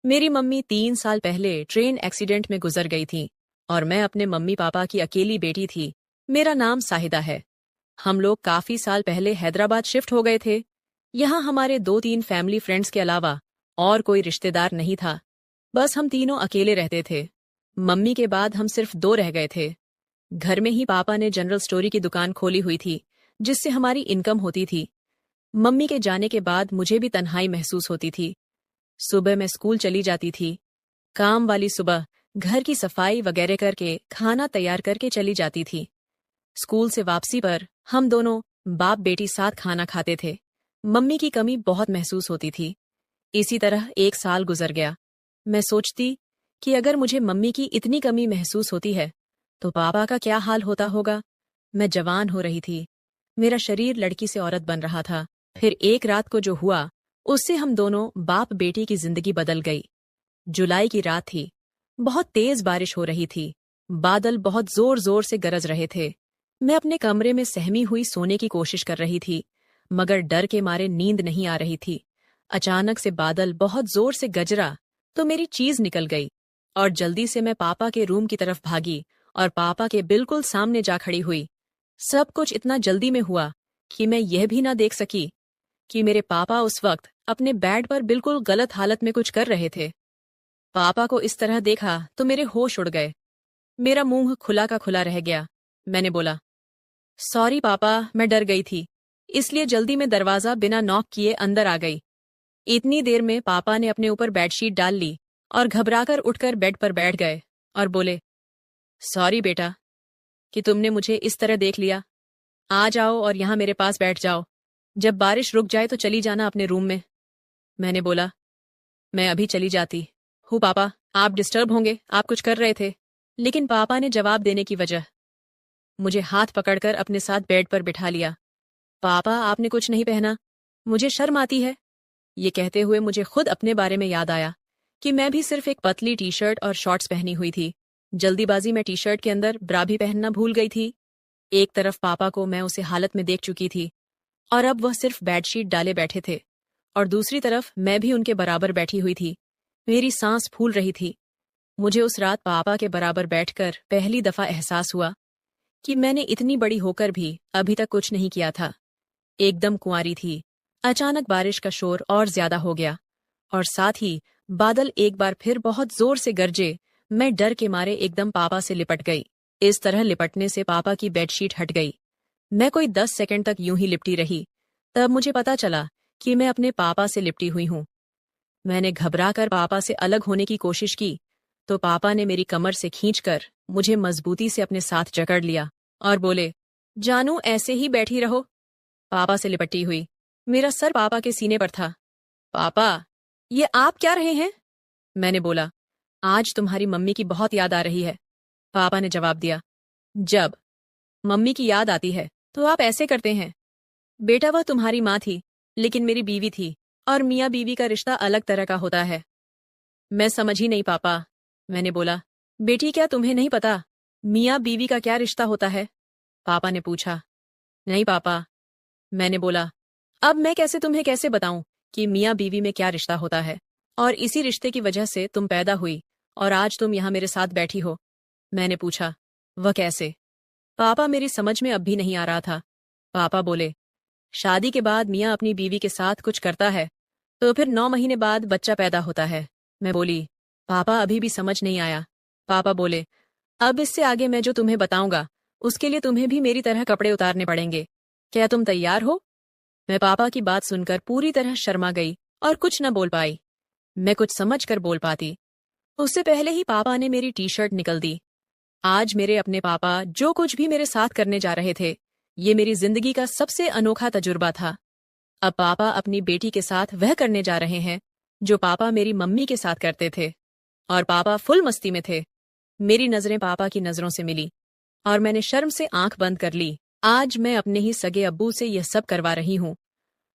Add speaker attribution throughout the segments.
Speaker 1: मेरी मम्मी 3 साल पहले ट्रेन एक्सीडेंट में गुजर गई थी और मैं अपने मम्मी पापा की अकेली बेटी थी। मेरा नाम साहिदा है। हम लोग काफी साल पहले हैदराबाद शिफ्ट हो गए थे। यहाँ हमारे 2-3 फैमिली फ्रेंड्स के अलावा और कोई रिश्तेदार नहीं था। बस हम तीनों अकेले रहते थे। मम्मी के बाद हम सिर्फ 2 रह गए थे। घर में ही पापा ने जनरल स्टोरी की दुकान खोली हुई थी, जिससे हमारी इनकम होती थी। मम्मी के जाने के बाद मुझे भी तन्हाई महसूस होती थी। सुबह मैं स्कूल चली जाती थी। काम वाली सुबह घर की सफाई वगैरह करके खाना तैयार करके चली जाती थी। स्कूल से वापसी पर हम दोनों बाप बेटी साथ खाना खाते थे। मम्मी की कमी बहुत महसूस होती थी। इसी तरह 1 साल गुजर गया। मैं सोचती कि अगर मुझे मम्मी की इतनी कमी महसूस होती है तो पापा का क्या हाल होता होगा। मैं जवान हो रही थी। मेरा शरीर लड़की से औरत बन रहा था। फिर एक रात को जो हुआ, उससे हम दोनों बाप बेटी की जिंदगी बदल गई। जुलाई की रात थी। बहुत तेज बारिश हो रही थी। बादल बहुत जोर जोर से गरज रहे थे। मैं अपने कमरे में सहमी हुई सोने की कोशिश कर रही थी, मगर डर के मारे नींद नहीं आ रही थी। अचानक से बादल बहुत जोर से गरजा तो मेरी चीज निकल गई और जल्दी से मैं पापा के रूम की तरफ भागी और पापा के बिल्कुल सामने जा खड़ी हुई। सब कुछ इतना जल्दी में हुआ कि मैं यह भी ना देख सकी कि मेरे पापा उस वक्त अपने बेड पर बिल्कुल गलत हालत में कुछ कर रहे थे। पापा को इस तरह देखा तो मेरे होश उड़ गए। मेरा मुंह खुला का खुला रह गया। मैंने बोला, सॉरी पापा, मैं डर गई थी, इसलिए जल्दी में दरवाजा बिना नॉक किए अंदर आ गई। इतनी देर में पापा ने अपने ऊपर बेडशीट डाल ली और घबराकर उठकर बेड पर बैठ गए और बोले, सॉरी बेटा कि तुमने मुझे इस तरह देख लिया। आ जाओ और यहाँ मेरे पास बैठ जाओ। जब बारिश रुक जाए तो चली जाना अपने रूम में। मैंने बोला, मैं अभी चली जाती हूँ पापा, आप डिस्टर्ब होंगे, आप कुछ कर रहे थे। लेकिन पापा ने जवाब देने की वजह मुझे हाथ पकड़कर अपने साथ बेड पर बिठा लिया। पापा, आपने कुछ नहीं पहना, मुझे शर्म आती है। ये कहते हुए मुझे खुद अपने बारे में याद आया कि मैं भी सिर्फ एक पतली टी शर्ट और शॉर्ट्स पहनी हुई थी। जल्दीबाजी में टी शर्ट के अंदर ब्रा भी पहनना भूल गई थी। एक तरफ पापा को मैं उसे हालत में देख चुकी थी और अब वह सिर्फ बेडशीट डाले बैठे थे, और दूसरी तरफ मैं भी उनके बराबर बैठी हुई थी। मेरी सांस फूल रही थी। मुझे उस रात पापा के बराबर बैठकर पहली दफा एहसास हुआ कि मैंने इतनी बड़ी होकर भी अभी तक कुछ नहीं किया था। एकदम कुंवारी थी। अचानक बारिश का शोर और ज्यादा हो गया और साथ ही बादल एक बार फिर बहुत जोर से गरजे। मैं डर के मारे एकदम पापा से लिपट गई। इस तरह लिपटने से पापा की बेडशीट हट गई। मैं कोई 10 सेकंड तक यूं ही लिपटी रही। तब मुझे पता चला कि मैं अपने पापा से लिपटी हुई हूं। मैंने घबराकर पापा से अलग होने की कोशिश की तो पापा ने मेरी कमर से खींचकर मुझे मजबूती से अपने साथ जकड़ लिया और बोले, जानू ऐसे ही बैठी रहो। पापा से लिपटी हुई। मेरा सर पापा के सीने पर था। पापा, ये आप क्या रहे हैं? मैंने बोला, आज तुम्हारी मम्मी की बहुत याद आ रही है। पापा ने जवाब दिया, जब मम्मी की याद आती है तो आप ऐसे करते हैं। बेटा, वह तुम्हारी माँ थी, लेकिन मेरी बीवी थी, और मियाँ बीवी का रिश्ता अलग तरह का होता है। मैं समझ ही नहीं पापा। मैंने बोला, बेटी, क्या तुम्हें नहीं पता मियाँ बीवी का क्या रिश्ता होता है? पापा ने पूछा। नहीं पापा। मैंने बोला, अब मैं तुम्हें कैसे बताऊं कि मियाँ बीवी में क्या रिश्ता होता है, और इसी रिश्ते की वजह से तुम पैदा हुई और आज तुम यहाँ मेरे साथ बैठी हो। मैंने पूछा, वह कैसे? पापा, मेरी समझ में अब भी नहीं आ रहा था। पापा बोले, शादी के बाद मियाँ अपनी बीवी के साथ कुछ करता है तो फिर 9 महीने बाद बच्चा पैदा होता है। मैं बोली, पापा अभी भी समझ नहीं आया। पापा बोले, अब इससे आगे मैं जो तुम्हें बताऊंगा उसके लिए तुम्हें भी मेरी तरह कपड़े उतारने पड़ेंगे। क्या तुम तैयार हो? मैं पापा की बात सुनकर पूरी तरह शर्मा गई और कुछ न बोल पाई। मैं कुछ समझ कर बोल पाती उससे पहले ही पापा ने मेरी टी शर्ट निकल दी। आज मेरे अपने पापा जो कुछ भी मेरे साथ करने जा रहे थे, ये मेरी जिंदगी का सबसे अनोखा तजुर्बा था। अब पापा अपनी बेटी के साथ वह करने जा रहे हैं जो पापा मेरी मम्मी के साथ करते थे, और पापा फुल मस्ती में थे। मेरी नजरें पापा की नजरों से मिली और मैंने शर्म से आंख बंद कर ली। आज मैं अपने ही सगे अब्बू से यह सब करवा रही हूँ।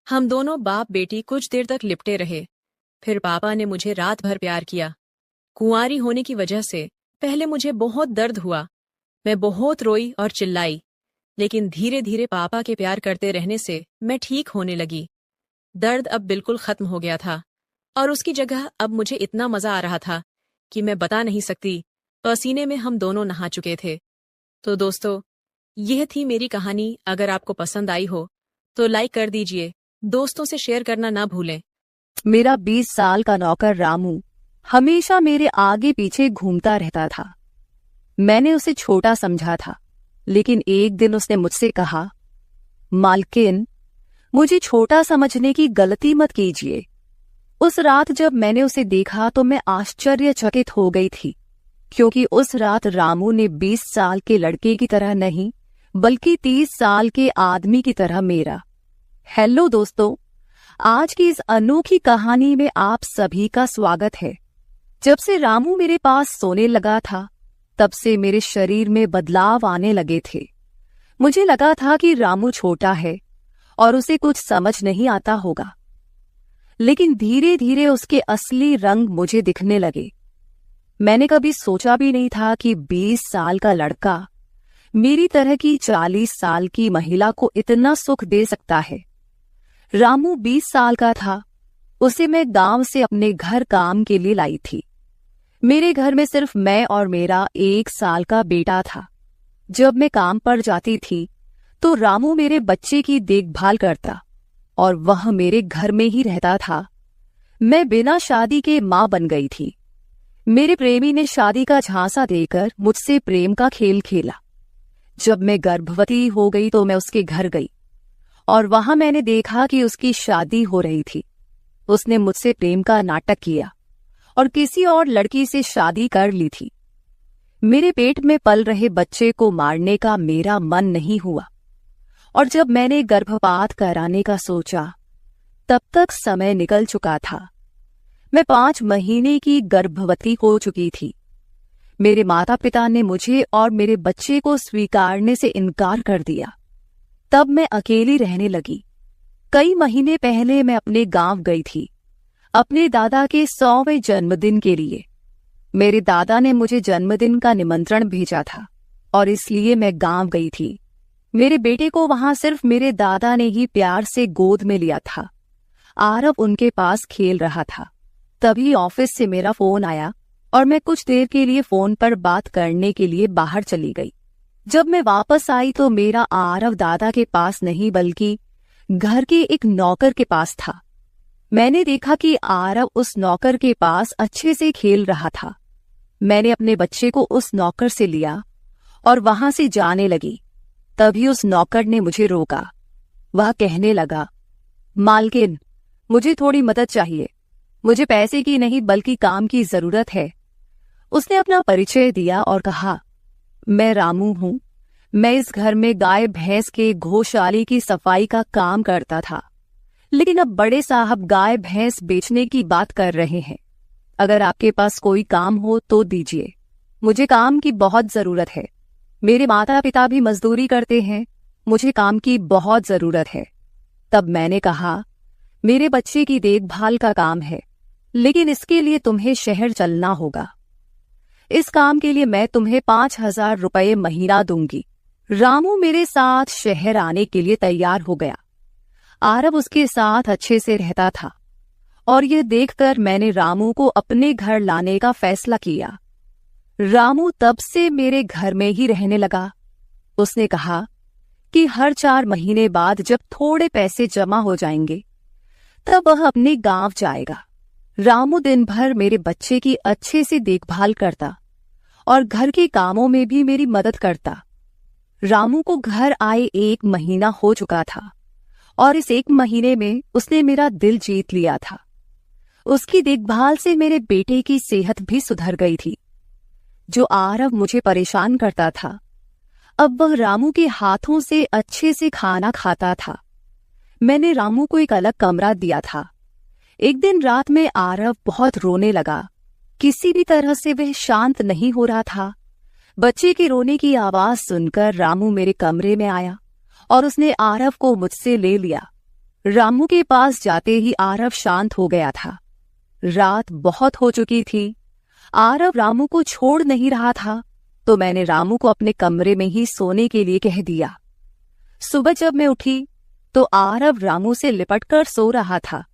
Speaker 1: हम दोनों बाप बेटी कुछ देर तक लिपटे रहे। फिर पापा ने मुझे रात भर प्यार किया। कुंवारी होने की वजह से पहले मुझे बहुत दर्द हुआ। मैं बहुत रोई और चिल्लाई, लेकिन धीरे धीरे पापा के प्यार करते रहने से मैं ठीक होने लगी। दर्द अब बिल्कुल खत्म हो गया था और उसकी जगह अब मुझे इतना मजा आ रहा था कि मैं बता नहीं सकती। पसीने में हम दोनों नहा चुके थे। तो दोस्तों, यह थी मेरी कहानी। अगर आपको पसंद आई हो तो लाइक कर दीजिए, दोस्तों से शेयर करना ना भूलें।
Speaker 2: मेरा 20 साल का नौकर रामू हमेशा मेरे आगे पीछे घूमता रहता था। मैंने उसे छोटा समझा था, लेकिन एक दिन उसने मुझसे कहा, मालकिन, मुझे छोटा समझने की गलती मत कीजिए। उस रात जब मैंने उसे देखा तो मैं आश्चर्यचकित हो गई थी, क्योंकि उस रात रामू ने 20 साल के लड़के की तरह नहीं, बल्कि 30 साल के आदमी की तरह मेरा। हेलो दोस्तों, आज की इस अनोखी कहानी में आप सभी का स्वागत है। जब से रामू मेरे पास सोने लगा था, तब से मेरे शरीर में बदलाव आने लगे थे। मुझे लगा था कि रामू छोटा है और उसे कुछ समझ नहीं आता होगा, लेकिन धीरे धीरे उसके असली रंग मुझे दिखने लगे। मैंने कभी सोचा भी नहीं था कि 20 साल का लड़का मेरी तरह की 40 साल की महिला को इतना सुख दे सकता है। रामू 20 साल का था। उसे मैं गांव से अपने घर काम के लिए लाई थी। मेरे घर में सिर्फ मैं और मेरा 1 साल का बेटा था। जब मैं काम पर जाती थी तो रामू मेरे बच्चे की देखभाल करता और वह मेरे घर में ही रहता था। मैं बिना शादी के मां बन गई थी। मेरे प्रेमी ने शादी का झांसा देकर मुझसे प्रेम का खेल खेला। जब मैं गर्भवती हो गई तो मैं उसके घर गई और वहां मैंने देखा कि उसकी शादी हो रही थी। उसने मुझसे प्रेम का नाटक किया और किसी और लड़की से शादी कर ली थी। मेरे पेट में पल रहे बच्चे को मारने का मेरा मन नहीं हुआ, और जब मैंने गर्भपात कराने का सोचा, तब तक समय निकल चुका था। मैं 5 महीने की गर्भवती हो चुकी थी। मेरे माता पिता ने मुझे और मेरे बच्चे को स्वीकारने से इनकार कर दिया। तब मैं अकेली रहने लगी। कई महीने पहले मैं अपने गांव गई थी, अपने दादा के 100वें जन्मदिन के लिए। मेरे दादा ने मुझे जन्मदिन का निमंत्रण भेजा था और इसलिए मैं गांव गई थी। मेरे बेटे को वहां सिर्फ मेरे दादा ने ही प्यार से गोद में लिया था। आरव उनके पास खेल रहा था। तभी ऑफिस से मेरा फोन आया और मैं कुछ देर के लिए फोन पर बात करने के लिए बाहर चली गई। जब मैं वापस आई तो मेरा आरव दादा के पास नहीं, बल्कि घर के एक नौकर के पास था। मैंने देखा कि आरव उस नौकर के पास अच्छे से खेल रहा था। मैंने अपने बच्चे को उस नौकर से लिया और वहां से जाने लगी। तभी उस नौकर ने मुझे रोका। वह कहने लगा, मालकिन, मुझे थोड़ी मदद चाहिए। मुझे पैसे की नहीं बल्कि काम की जरूरत है। उसने अपना परिचय दिया और कहा, मैं रामू हूं। मैं इस घर में गाय भैंस के गौशाले की सफाई का काम करता था, लेकिन अब बड़े साहब गाय भैंस बेचने की बात कर रहे हैं। अगर आपके पास कोई काम हो तो दीजिए। मुझे काम की बहुत जरूरत है। मेरे माता पिता भी मजदूरी करते हैं। मुझे काम की बहुत जरूरत है। तब मैंने कहा, मेरे बच्चे की देखभाल का काम है, लेकिन इसके लिए तुम्हें शहर चलना होगा। इस काम के लिए मैं तुम्हें 5,000 रुपये महीना दूंगी। रामू मेरे साथ शहर आने के लिए तैयार हो गया। आरव उसके साथ अच्छे से रहता था और यह देखकर मैंने रामू को अपने घर लाने का फैसला किया। रामू तब से मेरे घर में ही रहने लगा। उसने कहा कि हर 4 महीने बाद जब थोड़े पैसे जमा हो जाएंगे, तब वह अपने गांव जाएगा। रामू दिन भर मेरे बच्चे की अच्छे से देखभाल करता और घर के कामों में भी मेरी मदद करता। रामू को घर आए 1 महीना हो चुका था और इस 1 महीने में उसने मेरा दिल जीत लिया था। उसकी देखभाल से मेरे बेटे की सेहत भी सुधर गई थी। जो आरव मुझे परेशान करता था, अब वह रामू के हाथों से अच्छे से खाना खाता था। मैंने रामू को एक अलग कमरा दिया था। एक दिन रात में आरव बहुत रोने लगा। किसी भी तरह से वह शांत नहीं हो रहा था। बच्चे के रोने की आवाज सुनकर रामू मेरे कमरे में आया और उसने आरव को मुझसे ले लिया। रामू के पास जाते ही आरव शांत हो गया था। रात बहुत हो चुकी थी। आरव रामू को छोड़ नहीं रहा था, तो मैंने रामू को अपने कमरे में ही सोने के लिए कह दिया। सुबह जब मैं उठी तो आरव रामू से लिपटकर सो रहा था।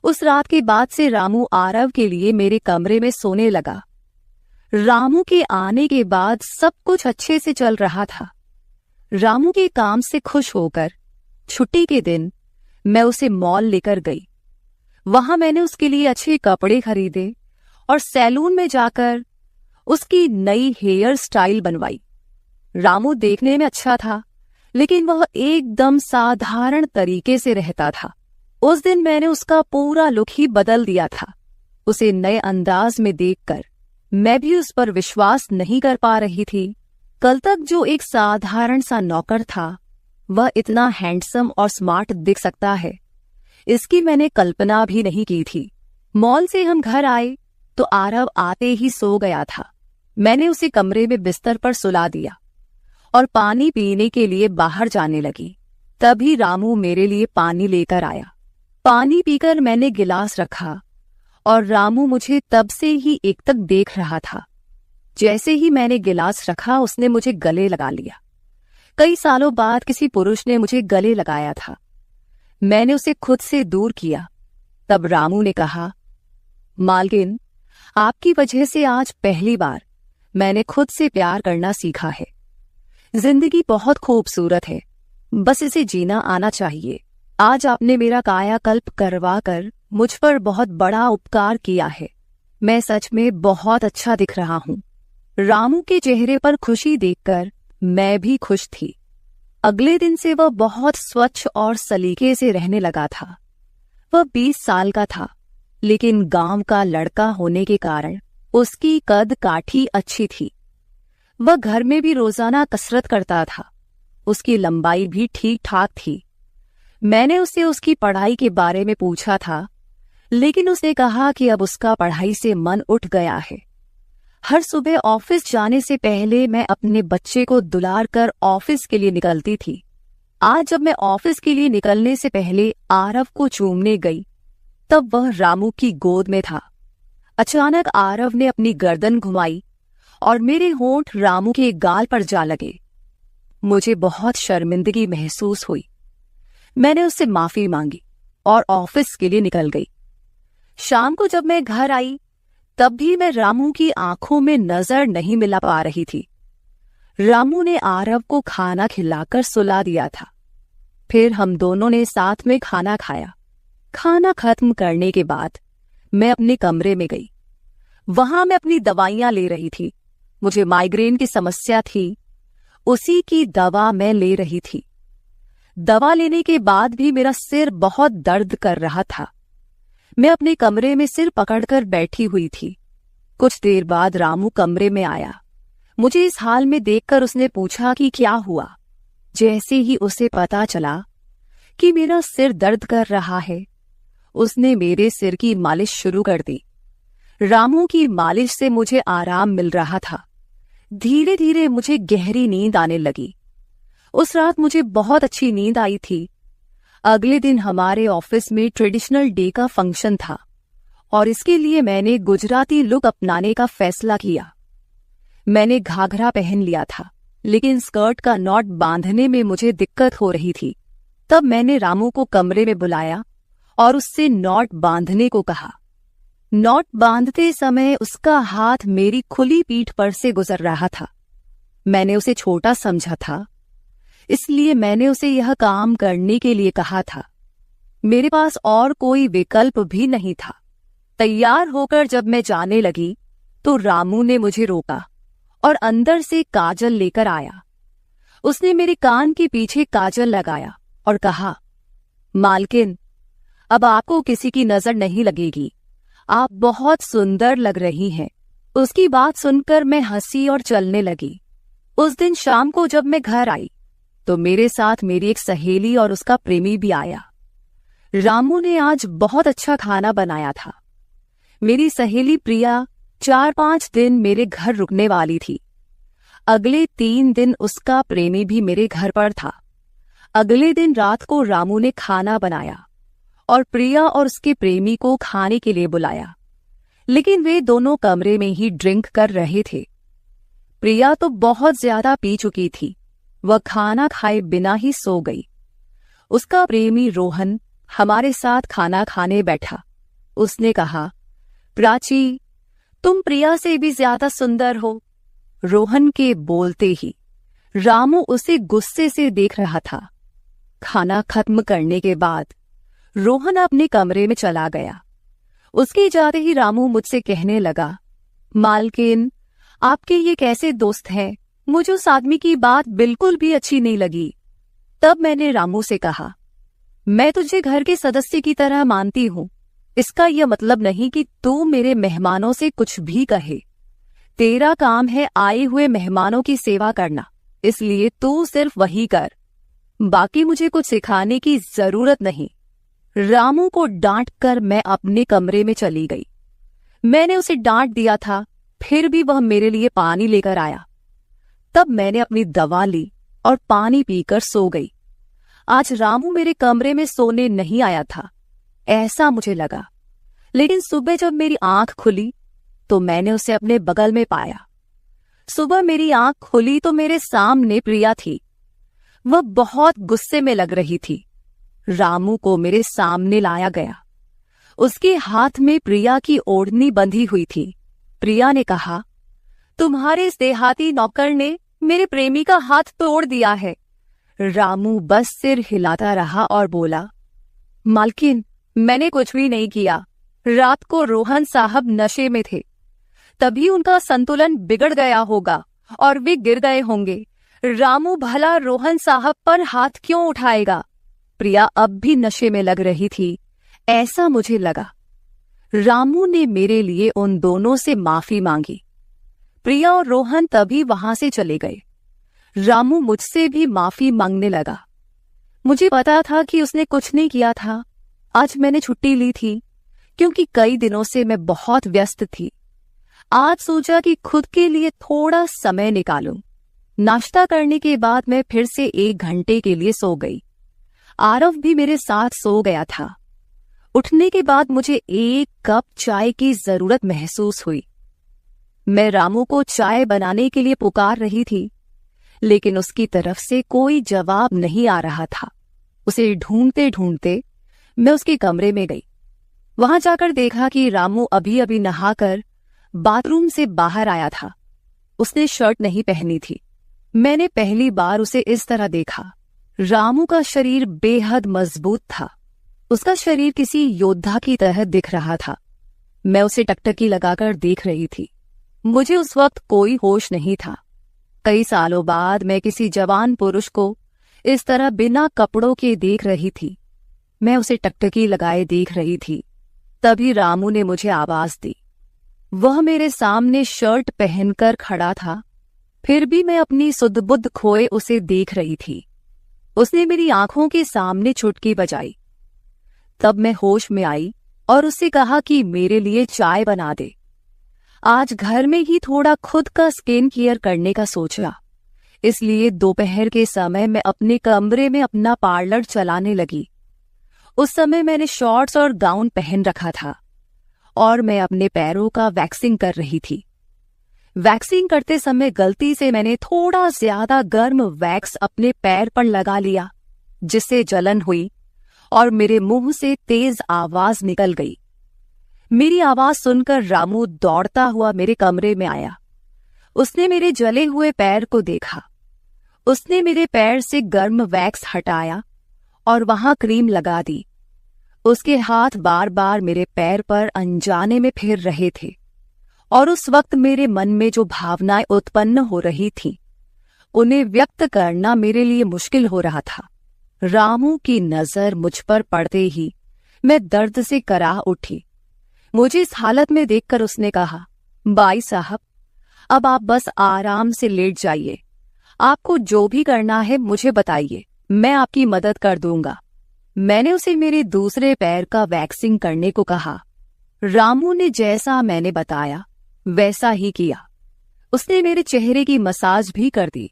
Speaker 2: उस रात के बाद से रामू आरव के लिए मेरे कमरे में सोने लगा। रामू के आने के बाद सब कुछ अच्छे से चल रहा था। रामू के काम से खुश होकर छुट्टी के दिन मैं उसे मॉल लेकर गई। वहां मैंने उसके लिए अच्छे कपड़े खरीदे और सैलून में जाकर उसकी नई हेयर स्टाइल बनवाई। रामू देखने में अच्छा था, लेकिन वह एकदम साधारण तरीके से रहता था। उस दिन मैंने उसका पूरा लुक ही बदल दिया था। उसे नए अंदाज में देखकर मैं भी उस पर विश्वास नहीं कर पा रही थी। कल तक जो एक साधारण सा नौकर था, वह इतना हैंडसम और स्मार्ट दिख सकता है, इसकी मैंने कल्पना भी नहीं की थी। मॉल से हम घर आए तो आरव आते ही सो गया था। मैंने उसे कमरे में बिस्तर पर सुला दिया और पानी पीने के लिए बाहर जाने लगी। तभी रामू मेरे लिए पानी लेकर आया। पानी पीकर मैंने गिलास रखा और रामू मुझे तब से ही एकटक देख रहा था। जैसे ही मैंने गिलास रखा, उसने मुझे गले लगा लिया। कई सालों बाद किसी पुरुष ने मुझे गले लगाया था। मैंने उसे खुद से दूर किया। तब रामू ने कहा, मालकिन, आपकी वजह से आज पहली बार मैंने खुद से प्यार करना सीखा है। जिंदगी बहुत खूबसूरत है, बस इसे जीना आना चाहिए। आज आपने मेरा कायाकल्प करवा कर मुझ पर बहुत बड़ा उपकार किया है। मैं सच में बहुत अच्छा दिख रहा हूँ। रामू के चेहरे पर खुशी देखकर मैं भी खुश थी। अगले दिन से वह बहुत स्वच्छ और सलीके से रहने लगा था। वह 20 साल का था, लेकिन गांव का लड़का होने के कारण उसकी कद काठी अच्छी थी। वह घर में भी रोजाना कसरत करता था। उसकी लंबाई भी ठीक ठाक थी। मैंने उससे उसकी पढ़ाई के बारे में पूछा था, लेकिन उसने कहा कि अब उसका पढ़ाई से मन उठ गया है। हर सुबह ऑफिस जाने से पहले मैं अपने बच्चे को दुलार कर ऑफिस के लिए निकलती थी। आज जब मैं ऑफिस के लिए निकलने से पहले आरव को चूमने गई, तब वह रामू की गोद में था। अचानक आरव ने अपनी गर्दन घुमाई और मेरे होंठ रामू के गाल पर जा लगे। मुझे बहुत शर्मिंदगी महसूस हुई। मैंने उससे माफी मांगी और ऑफिस के लिए निकल गई। शाम को जब मैं घर आई, तब भी मैं रामू की आंखों में नजर नहीं मिला पा रही थी। रामू ने आरव को खाना खिलाकर सुला दिया था। फिर हम दोनों ने साथ में खाना खाया। खाना खत्म करने के बाद मैं अपने कमरे में गई। वहां मैं अपनी दवाइयां ले रही थी। मुझे माइग्रेन की समस्या थी, उसी की दवा मैं ले रही थी। दवा लेने के बाद भी मेरा सिर बहुत दर्द कर रहा था। मैं अपने कमरे में सिर पकड़कर बैठी हुई थी। कुछ देर बाद रामू कमरे में आया। मुझे इस हाल में देखकर उसने पूछा कि क्या हुआ। जैसे ही उसे पता चला कि मेरा सिर दर्द कर रहा है, उसने मेरे सिर की मालिश शुरू कर दी। रामू की मालिश से मुझे आराम मिल रहा था। धीरे धीरे मुझे गहरी नींद आने लगी। उस रात मुझे बहुत अच्छी नींद आई थी। अगले दिन हमारे ऑफिस में ट्रेडिशनल डे का फंक्शन था और इसके लिए मैंने गुजराती लुक अपनाने का फैसला किया। मैंने घाघरा पहन लिया था, लेकिन स्कर्ट का नॉट बांधने में मुझे दिक्कत हो रही थी। तब मैंने रामू को कमरे में बुलाया और उससे नॉट बांधने को कहा। नॉट बांधते समय उसका हाथ मेरी खुली पीठ पर से गुजर रहा था। मैंने उसे छोटा समझा था, इसलिए मैंने उसे यह काम करने के लिए कहा था। मेरे पास और कोई विकल्प भी नहीं था। तैयार होकर जब मैं जाने लगी तो रामू ने मुझे रोका और अंदर से काजल लेकर आया। उसने मेरे कान के पीछे काजल लगाया और कहा, मालकिन, अब आपको किसी की नजर नहीं लगेगी। आप बहुत सुंदर लग रही हैं। उसकी बात सुनकर मैं हंसी और चलने लगी। उस दिन शाम को जब मैं घर आई तो मेरे साथ मेरी एक सहेली और उसका प्रेमी भी आया। रामू ने आज बहुत अच्छा खाना बनाया था। मेरी सहेली प्रिया 4-5 दिन मेरे घर रुकने वाली थी। अगले 3 दिन उसका प्रेमी भी मेरे घर पर था। अगले दिन रात को रामू ने खाना बनाया और प्रिया और उसके प्रेमी को खाने के लिए बुलाया, लेकिन वे दोनों कमरे में ही ड्रिंक कर रहे थे। प्रिया तो बहुत ज्यादा पी चुकी थी। वह खाना खाए बिना ही सो गई। उसका प्रेमी रोहन हमारे साथ खाना खाने बैठा। उसने कहा, प्राची, तुम प्रिया से भी ज्यादा सुंदर हो। रोहन के बोलते ही रामू उसे गुस्से से देख रहा था। खाना खत्म करने के बाद रोहन अपने कमरे में चला गया। उसके जाते ही रामू मुझसे कहने लगा, मालकिन, आपके ये कैसे दोस्त हैं? मुझे उस आदमी की बात बिल्कुल भी अच्छी नहीं लगी। तब मैंने रामू से कहा, मैं तुझे घर के सदस्य की तरह मानती हूं। इसका यह मतलब नहीं कि तू मेरे मेहमानों से कुछ भी कहे। तेरा काम है आए हुए मेहमानों की सेवा करना, इसलिए तू सिर्फ वही कर। बाकी मुझे कुछ सिखाने की जरूरत नहीं। रामू को डांट कर मैं अपने कमरे में चली गई। मैंने उसे डांट दिया था, फिर भी वह मेरे लिए पानी लेकर आया। तब मैंने अपनी दवा ली और पानी पीकर सो गई। आज रामू मेरे कमरे में सोने नहीं आया था, ऐसा मुझे लगा। लेकिन सुबह जब मेरी आंख खुली तो मैंने उसे अपने बगल में पाया। सुबह मेरी आंख खुली तो मेरे सामने प्रिया थी। वह बहुत गुस्से में लग रही थी। रामू को मेरे सामने लाया गया। उसके हाथ में प्रिया की ओढ़नी बंधी हुई थी। प्रिया ने कहा, तुम्हारे इस देहाती नौकर ने मेरे प्रेमी का हाथ तोड़ दिया है। रामू बस सिर हिलाता रहा और बोला, मालकिन, मैंने कुछ भी नहीं किया। रात को रोहन साहब नशे में थे, तभी उनका संतुलन बिगड़ गया होगा और वे गिर गए होंगे। रामू भला रोहन साहब पर हाथ क्यों उठाएगा? प्रिया अब भी नशे में लग रही थी, ऐसा मुझे लगा। रामू ने मेरे लिए उन दोनों से माफी मांगी। प्रिया और रोहन तभी वहां से चले गए। रामू मुझसे भी माफी मांगने लगा। मुझे पता था कि उसने कुछ नहीं किया था। आज मैंने छुट्टी ली थी क्योंकि कई दिनों से मैं बहुत व्यस्त थी। आज सोचा कि खुद के लिए थोड़ा समय निकालूं। नाश्ता करने के बाद मैं फिर से 1 घंटे के लिए सो गई। आरव भी मेरे साथ सो गया था। उठने के बाद मुझे 1 कप चाय की जरूरत महसूस हुई। मैं रामू को चाय बनाने के लिए पुकार रही थी, लेकिन उसकी तरफ से कोई जवाब नहीं आ रहा था। उसे ढूंढते ढूंढते मैं उसके कमरे में गई। वहां जाकर देखा कि रामू अभी अभी नहाकर बाथरूम से बाहर आया था। उसने शर्ट नहीं पहनी थी। मैंने पहली बार उसे इस तरह देखा। रामू का शरीर बेहद मजबूत था। उसका शरीर किसी योद्धा की तरह दिख रहा था। मैं उसे टकटकी लगाकर देख रही थी। मुझे उस वक्त कोई होश नहीं था। कई सालों बाद मैं किसी जवान पुरुष को इस तरह बिना कपड़ों के देख रही थी। मैं उसे टकटकी लगाए देख रही थी। तभी रामू ने मुझे आवाज दी। वह मेरे सामने शर्ट पहनकर खड़ा था, फिर भी मैं अपनी सुध-बुध खोए उसे देख रही थी। उसने मेरी आंखों के सामने चुटकी बजाई। तब मैं होश में आई और उससे कहा कि मेरे लिए चाय बना दे। आज घर में ही थोड़ा खुद का स्किन केयर करने का सोचा, इसलिए दोपहर के समय मैं अपने कमरे में अपना पार्लर चलाने लगी। उस समय मैंने शॉर्ट्स और गाउन पहन रखा था और मैं अपने पैरों का वैक्सिंग कर रही थी। वैक्सिंग करते समय गलती से मैंने थोड़ा ज्यादा गर्म वैक्स अपने पैर पर लगा लिया, जिससे जलन हुई और मेरे मुंह से तेज आवाज निकल गई। मेरी आवाज सुनकर रामू दौड़ता हुआ मेरे कमरे में आया। उसने मेरे जले हुए पैर को देखा। उसने मेरे पैर से गर्म वैक्स हटाया और वहां क्रीम लगा दी। उसके हाथ बार बार मेरे पैर पर अनजाने में फिर रहे थे और उस वक्त मेरे मन में जो भावनाएं उत्पन्न हो रही थीं, उन्हें व्यक्त करना मेरे लिए मुश्किल हो रहा था। रामू की नजर मुझ पर पड़ते ही मैं दर्द से कराह उठी। मुझे इस हालत में देखकर उसने कहा, बाई साहब, अब आप बस आराम से लेट जाइए। आपको जो भी करना है मुझे बताइए, मैं आपकी मदद कर दूंगा। मैंने उसे मेरे दूसरे पैर का वैक्सिंग करने को कहा। रामू ने जैसा मैंने बताया वैसा ही किया। उसने मेरे चेहरे की मसाज भी कर दी।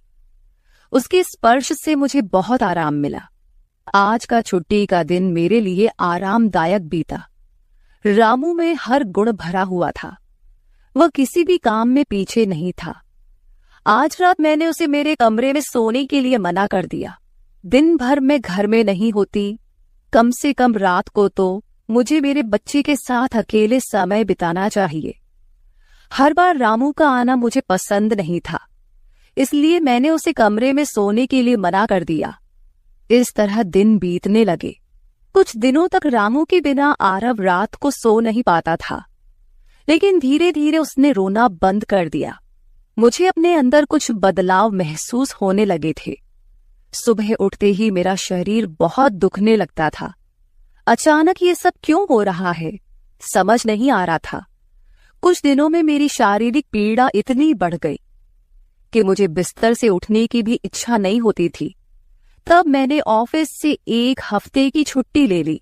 Speaker 2: उसके स्पर्श से मुझे बहुत आराम मिला। आज का छुट्टी का दिन मेरे लिए आरामदायक बीता। रामू में हर गुण भरा हुआ था। वह किसी भी काम में पीछे नहीं था। आज रात मैंने उसे मेरे कमरे में सोने के लिए मना कर दिया। दिन भर मैं घर में नहीं होती, कम से कम रात को तो मुझे मेरे बच्चे के साथ अकेले समय बिताना चाहिए। हर बार रामू का आना मुझे पसंद नहीं था, इसलिए मैंने उसे कमरे में सोने के लिए मना कर दिया। इस तरह दिन बीतने लगे। कुछ दिनों तक रामू के बिना आरव रात को सो नहीं पाता था, लेकिन धीरे धीरे उसने रोना बंद कर दिया। मुझे अपने अंदर कुछ बदलाव महसूस होने लगे थे। सुबह उठते ही मेरा शरीर बहुत दुखने लगता था। अचानक ये सब क्यों हो रहा है, समझ नहीं आ रहा था। कुछ दिनों में मेरी शारीरिक पीड़ा इतनी बढ़ गई कि मुझे बिस्तर से उठने की भी इच्छा नहीं होती थी। तब मैंने ऑफिस से 1 हफ्ते की छुट्टी ले ली।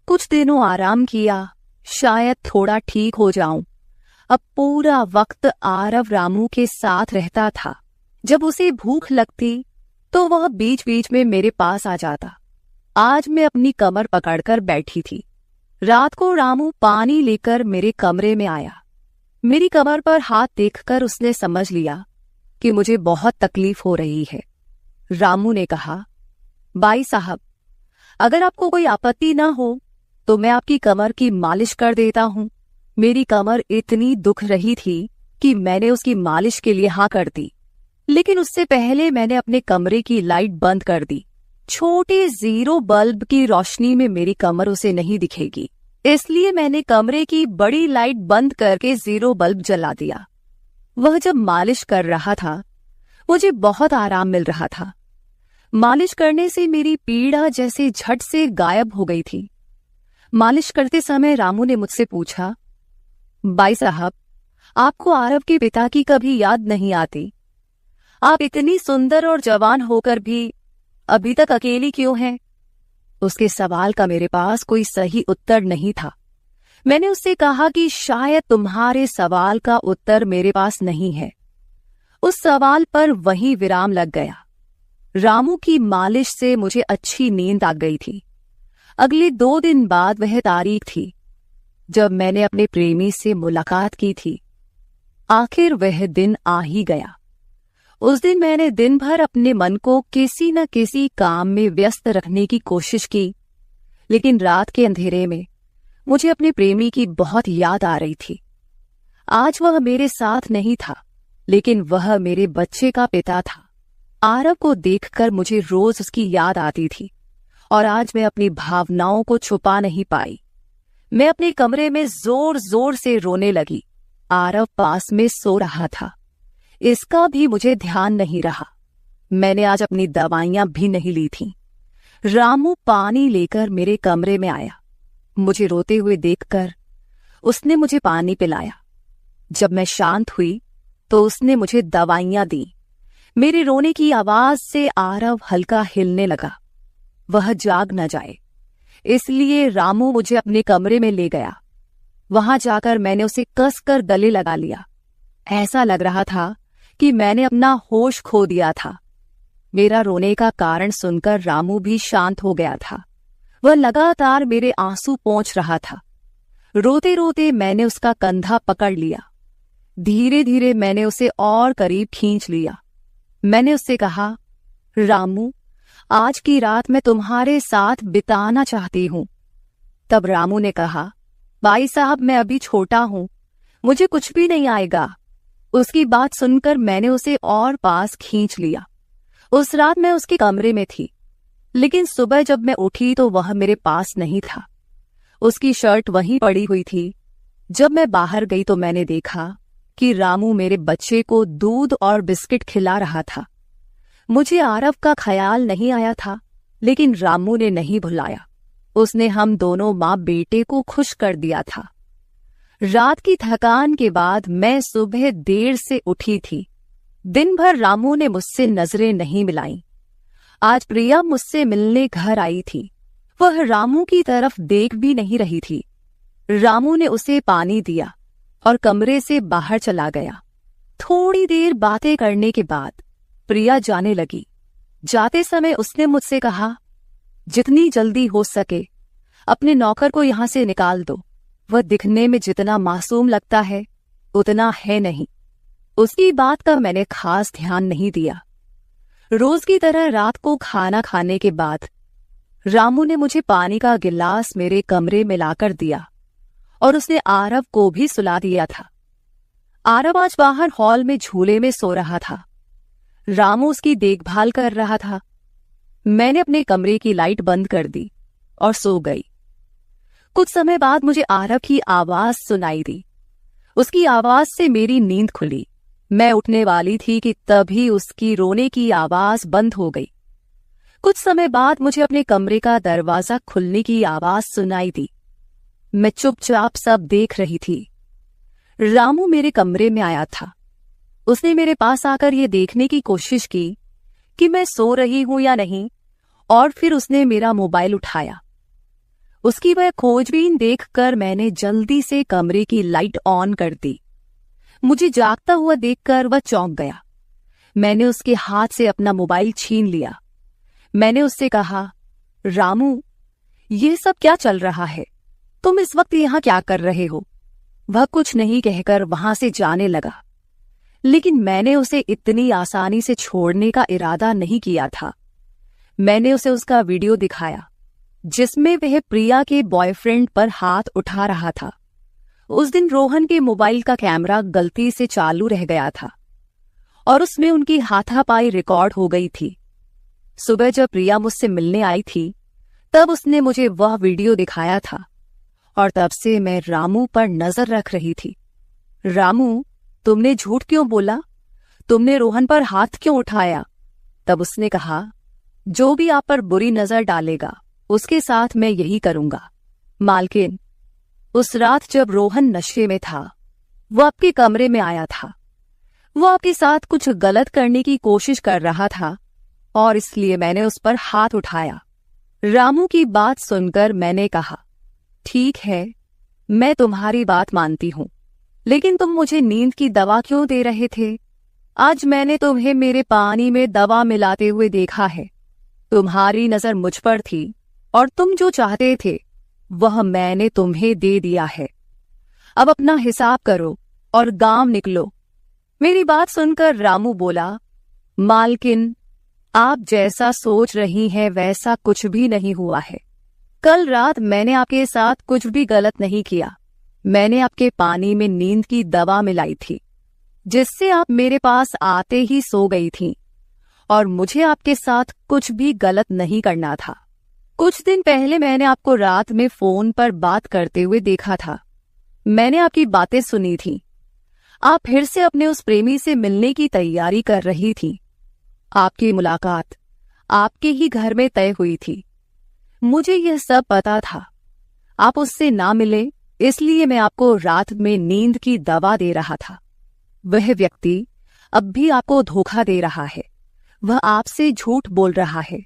Speaker 2: कुछ दिनों आराम किया, शायद थोड़ा ठीक हो जाऊं। अब पूरा वक्त आरव रामू के साथ रहता था। जब उसे भूख लगती तो वह बीच बीच में मेरे पास आ जाता। आज मैं अपनी कमर पकड़कर बैठी थी। रात को रामू पानी लेकर मेरे कमरे में आया। मेरी कमर पर हाथ देखकर उसने समझ लिया कि मुझे बहुत तकलीफ हो रही है। रामू ने कहा, बाई साहब, अगर आपको कोई आपत्ति ना हो तो मैं आपकी कमर की मालिश कर देता हूं। मेरी कमर इतनी दुख रही थी कि मैंने उसकी मालिश के लिए हाँ कर दी, लेकिन उससे पहले मैंने अपने कमरे की लाइट बंद कर दी। छोटे 0 बल्ब की रोशनी में मेरी कमर उसे नहीं दिखेगी, इसलिए मैंने कमरे की बड़ी लाइट बंद करके 0 बल्ब जला दिया। वह जब मालिश कर रहा था, मुझे बहुत आराम मिल रहा था। मालिश करने से मेरी पीड़ा जैसे झट से गायब हो गई थी। मालिश करते समय रामू ने मुझसे पूछा, बाई साहब, आपको आरव के पिता की कभी याद नहीं आती? आप इतनी सुंदर और जवान होकर भी अभी तक अकेली क्यों हैं? उसके सवाल का मेरे पास कोई सही उत्तर नहीं था। मैंने उससे कहा कि शायद तुम्हारे सवाल का उत्तर मेरे पास नहीं है। उस सवाल पर वहीं विराम लग गया। रामू की मालिश से मुझे अच्छी नींद आ गई थी। अगले 2 दिन बाद वह तारीख थी जब मैंने अपने प्रेमी से मुलाकात की थी। आखिर वह दिन आ ही गया। उस दिन मैंने दिन भर अपने मन को किसी न किसी काम में व्यस्त रखने की कोशिश की, लेकिन रात के अंधेरे में मुझे अपने प्रेमी की बहुत याद आ रही थी। आज वह मेरे साथ नहीं था, लेकिन वह मेरे बच्चे का पिता था। आरव को देखकर मुझे रोज उसकी याद आती थी और आज मैं अपनी भावनाओं को छुपा नहीं पाई। मैं अपने कमरे में जोर जोर से रोने लगी। आरव पास में सो रहा था, इसका भी मुझे ध्यान नहीं रहा। मैंने आज अपनी दवाइयां भी नहीं ली थीं। रामू पानी लेकर मेरे कमरे में आया। मुझे रोते हुए देखकर उसने मुझे पानी पिलाया। जब मैं शांत हुई तो उसने मुझे दवाइयां दी। मेरे रोने की आवाज से आरव हल्का हिलने लगा। वह जाग न जाए, इसलिए रामू मुझे अपने कमरे में ले गया। वहां जाकर मैंने उसे कसकर गले लगा लिया। ऐसा लग रहा था कि मैंने अपना होश खो दिया था। मेरा रोने का कारण सुनकर रामू भी शांत हो गया था। वह लगातार मेरे आंसू पोंछ रहा था। रोते रोते मैंने उसका कंधा पकड़ लिया। धीरे धीरे मैंने उसे और करीब खींच लिया। मैंने उससे कहा, रामू, आज की रात मैं तुम्हारे साथ बिताना चाहती हूं। तब रामू ने कहा, भाई साहब, मैं अभी छोटा हूं, मुझे कुछ भी नहीं आएगा। उसकी बात सुनकर मैंने उसे और पास खींच लिया। उस रात मैं उसके कमरे में थी, लेकिन सुबह जब मैं उठी तो वह मेरे पास नहीं था। उसकी शर्ट वहीं पड़ी हुई थी। जब मैं बाहर गई तो मैंने देखा कि रामू मेरे बच्चे को दूध और बिस्किट खिला रहा था। मुझे आरव का ख्याल नहीं आया था, लेकिन रामू ने नहीं भुलाया। उसने हम दोनों माँ बेटे को खुश कर दिया था। रात की थकान के बाद मैं सुबह देर से उठी थी। दिन भर रामू ने मुझसे नजरें नहीं मिलाई। आज प्रिया मुझसे मिलने घर आई थी। वह रामू की तरफ देख भी नहीं रही थी। रामू ने उसे पानी दिया और कमरे से बाहर चला गया। थोड़ी देर बातें करने के बाद प्रिया जाने लगी। जाते समय उसने मुझसे कहा, जितनी जल्दी हो सके अपने नौकर को यहां से निकाल दो। वह दिखने में जितना मासूम लगता है उतना है नहीं। उसकी बात का मैंने खास ध्यान नहीं दिया। रोज की तरह रात को खाना खाने के बाद रामू ने मुझे पानी का गिलास मेरे कमरे में लाकर दिया और उसने आरव को भी सुला दिया था। आरव आज बाहर हॉल में झूले में सो रहा था। रामू उसकी देखभाल कर रहा था। मैंने अपने कमरे की लाइट बंद कर दी और सो गई। कुछ समय बाद मुझे आरव की आवाज सुनाई दी। उसकी आवाज से मेरी नींद खुली। मैं उठने वाली थी कि तभी उसकी रोने की आवाज बंद हो गई। कुछ समय बाद मुझे अपने कमरे का दरवाजा खुलने की आवाज सुनाई दी। मैं चुपचाप सब देख रही थी। रामू मेरे कमरे में आया था। उसने मेरे पास आकर यह देखने की कोशिश की कि मैं सो रही हूं या नहीं, और फिर उसने मेरा मोबाइल उठाया। उसकी वह खोजबीन देखकर मैंने जल्दी से कमरे की लाइट ऑन कर दी। मुझे जागता हुआ देखकर वह चौंक गया। मैंने उसके हाथ से अपना मोबाइल छीन लिया। मैंने उससे कहा, रामू, यह सब क्या चल रहा है? तुम इस वक्त यहां क्या कर रहे हो? वह कुछ नहीं कहकर वहां से जाने लगा, लेकिन मैंने उसे इतनी आसानी से छोड़ने का इरादा नहीं किया था। मैंने उसे उसका वीडियो दिखाया जिसमें वह प्रिया के बॉयफ्रेंड पर हाथ उठा रहा था। उस दिन रोहन के मोबाइल का कैमरा गलती से चालू रह गया था और उसमें उनकी हाथापाई रिकॉर्ड हो गई थी। सुबह जब प्रिया मुझसे मिलने आई थी तब उसने मुझे वह वीडियो दिखाया था और तब से मैं रामू पर नजर रख रही थी। रामू, तुमने झूठ क्यों बोला? तुमने रोहन पर हाथ क्यों उठाया? तब उसने कहा, जो भी आप पर बुरी नजर डालेगा उसके साथ मैं यही करूंगा। मालकिन, उस रात जब रोहन नशे में था वो आपके कमरे में आया था। वो आपके साथ कुछ गलत करने की कोशिश कर रहा था और इसलिए मैंने उस पर हाथ उठाया। रामू की बात सुनकर मैंने कहा, ठीक है, मैं तुम्हारी बात मानती हूं, लेकिन तुम मुझे नींद की दवा क्यों दे रहे थे? आज मैंने तुम्हें मेरे पानी में दवा मिलाते हुए देखा है। तुम्हारी नजर मुझ पर थी और तुम जो चाहते थे वह मैंने तुम्हें दे दिया है। अब अपना हिसाब करो और गांव निकलो। मेरी बात सुनकर रामू बोला, मालकिन, आप जैसा सोच रही हैं वैसा कुछ भी नहीं हुआ है। कल रात मैंने आपके साथ कुछ भी गलत नहीं किया। मैंने आपके पानी में नींद की दवा मिलाई थी जिससे आप मेरे पास आते ही सो गई थीं और मुझे आपके साथ कुछ भी गलत नहीं करना था। कुछ दिन पहले मैंने आपको रात में फोन पर बात करते हुए देखा था। मैंने आपकी बातें सुनी थी। आप फिर से अपने उस प्रेमी से मिलने की तैयारी कर रही थी। आपकी मुलाकात आपके ही घर में तय हुई थी। मुझे यह सब पता था। आप उससे ना मिले, इसलिए मैं आपको रात में नींद की दवा दे रहा था। वह व्यक्ति अब भी आपको धोखा दे रहा है। वह आपसे झूठ बोल रहा है।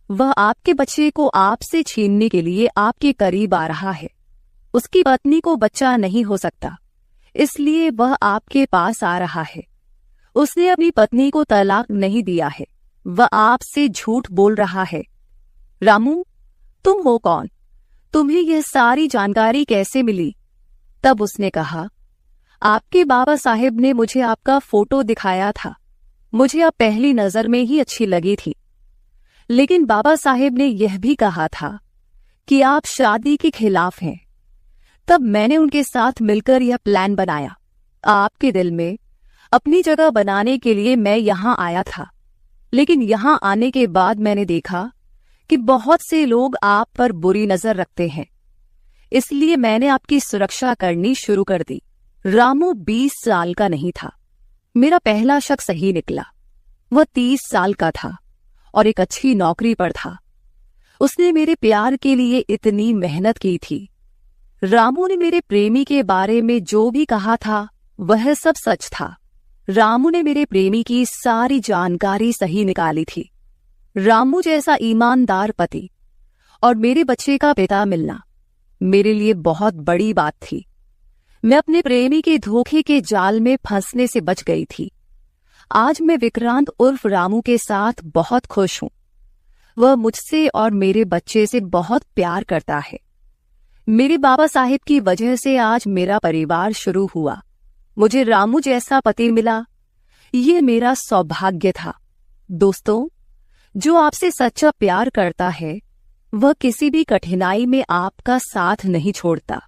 Speaker 2: वह आपके बच्चे को आपसे छीनने के लिए आपके करीब आ रहा है। उसकी पत्नी को बच्चा नहीं हो सकता, इसलिए वह आपके पास आ रहा है। उसने अपनी पत्नी को तलाक नहीं दिया है। वह आपसे झूठ बोल रहा है। रामू, तुम हो कौन? तुम्हें यह सारी जानकारी कैसे मिली? तब उसने कहा, आपके बाबा साहेब ने मुझे आपका फोटो दिखाया था। मुझे आप पहली नजर में ही अच्छी लगी थी, लेकिन बाबा साहेब ने यह भी कहा था कि आप शादी के खिलाफ हैं। तब मैंने उनके साथ मिलकर यह प्लान बनाया। आपके दिल में अपनी जगह बनाने के लिए मैं यहां आया था, लेकिन यहां आने के बाद मैंने देखा कि बहुत से लोग आप पर बुरी नजर रखते हैं, इसलिए मैंने आपकी सुरक्षा करनी शुरू कर दी। रामू 20 साल का नहीं था। मेरा पहला शक सही निकला। वह 30 साल का था और एक अच्छी नौकरी पर था। उसने मेरे प्यार के लिए इतनी मेहनत की थी। रामू ने मेरे प्रेमी के बारे में जो भी कहा था वह सब सच था। रामू ने मेरे प्रेमी की सारी जानकारी सही निकाली थी। रामू जैसा ईमानदार पति और मेरे बच्चे का पिता मिलना मेरे लिए बहुत बड़ी बात थी। मैं अपने प्रेमी के धोखे के जाल में फंसने से बच गई थी। आज मैं विक्रांत उर्फ रामू के साथ बहुत खुश हूं। वह मुझसे और मेरे बच्चे से बहुत प्यार करता है। मेरे बाबा साहिब की वजह से आज मेरा परिवार शुरू हुआ। मुझे रामू जैसा पति मिला, ये मेरा सौभाग्य था। दोस्तों, जो आपसे सच्चा प्यार करता है वह किसी भी कठिनाई में आपका साथ नहीं छोड़ता।